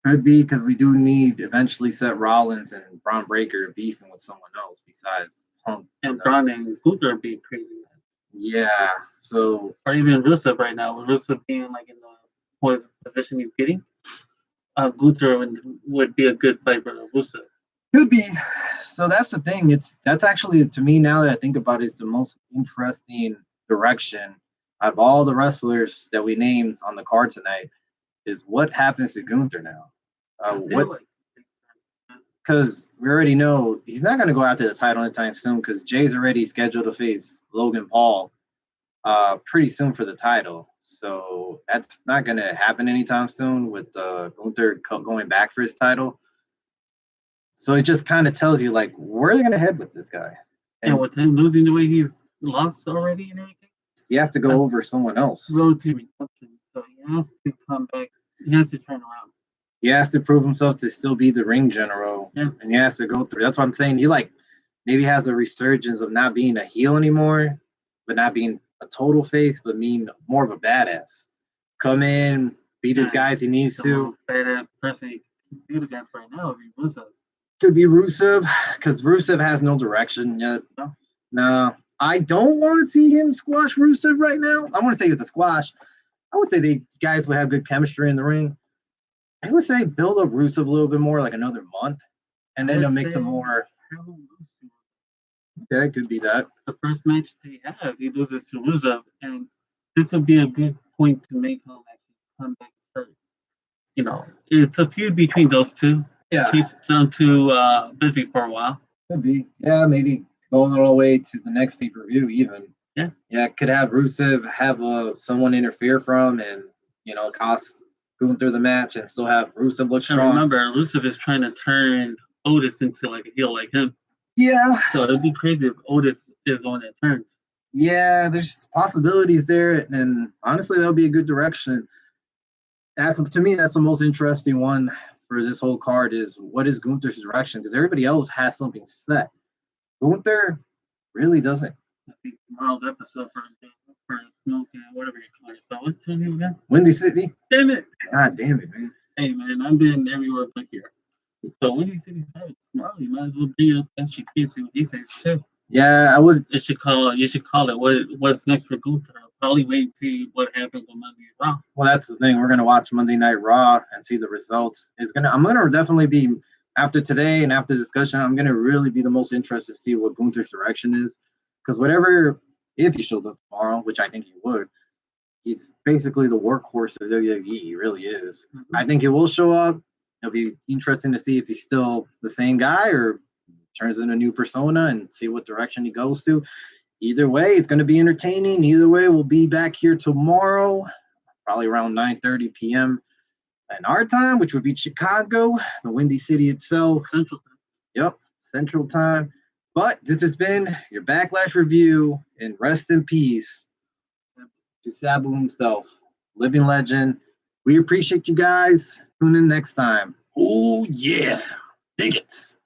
Could be because we do need eventually Seth Rollins and Braun Breaker beefing with someone else besides Punk. And Braun and Gunther be crazy. Yeah. So. Or even Rusev right now, with Rusev being like in the position he's getting, Gunther would be a good fight for Rusev. Could be. So that's the thing. That's actually, to me, now that I think about it, is the most interesting direction out of all the wrestlers that we named on the card tonight. Is what happens to Gunther now? Because we already know he's not going to go after the title anytime soon. Because Jay's already scheduled to face Logan Paul pretty soon for the title. So that's not going to happen anytime soon with Gunther going back for his title. So it just kind of tells you, like, where are they going to head with this guy? And with him losing the way he's lost already and everything, he has to go over someone else. Road to redemption. So he has to come back. He has to turn around. He has to prove himself to still be the ring general. Yeah. And he has to go through. That's what I'm saying. He, like, maybe has a resurgence of not being a heel anymore, but not being a total face, but being more of a badass. Come in, beat his guys he needs to. The most badass person he can beat against right now would be Rusev. Could be Rusev, because Rusev has no direction yet. No. I don't want to see him squash Rusev right now. I want to say it's a squash. I would say these guys would have good chemistry in the ring. I would say build up Rusev a little bit more, like another month, and then they'll make some more. Okay, could be that. The first match they have, he loses to Rusev, and this would be a good point to make him actually come back first. It's a feud between those two. Yeah. Keeps them too busy for a while. Could be. Yeah, maybe going all the way to the next pay-per-view even. Yeah. Yeah, could have Rusev have someone interfere from and, cost Gunther the match and still have Rusev look strong. Remember, Rusev is trying to turn Otis into like a heel like him. Yeah. So it'd be crazy if Otis is on that turn. Yeah, there's possibilities there, and honestly, that would be a good direction. To me, that's the most interesting one for this whole card is what is Gunther's direction? Because everybody else has something set. Gunther really doesn't. I think tomorrow's episode for Smoke and whatever you call it. So what's your name again? Windy City. Damn it! God damn it, man. Hey man, I've been everywhere but here. So Windy City tomorrow, you might as well bring up SGP, see what he says too. Yeah, I would. You should call it what's next for Gunther. I'll probably wait and see what happens on Monday Night Raw. Well, that's the thing. We're gonna watch Monday Night Raw and see the results. I'm gonna definitely be after today and after discussion. I'm gonna really be the most interested to see what Gunther's direction is, because if he shows up tomorrow, which I think he would, he's basically the workhorse of WWE. He really is. Mm-hmm. I think he will show up. It'll be interesting to see if he's still the same guy or turns into a new persona and see what direction he goes to. Either way, it's going to be entertaining. Either way, we'll be back here tomorrow, probably around 9:30 p.m. in our time, which would be Chicago, the Windy City itself. Central time. Yep, Central time. But this has been your Backlash review, and rest in peace to Sabu himself, living legend. We appreciate you guys. Tune in next time. Oh, yeah. Dig it.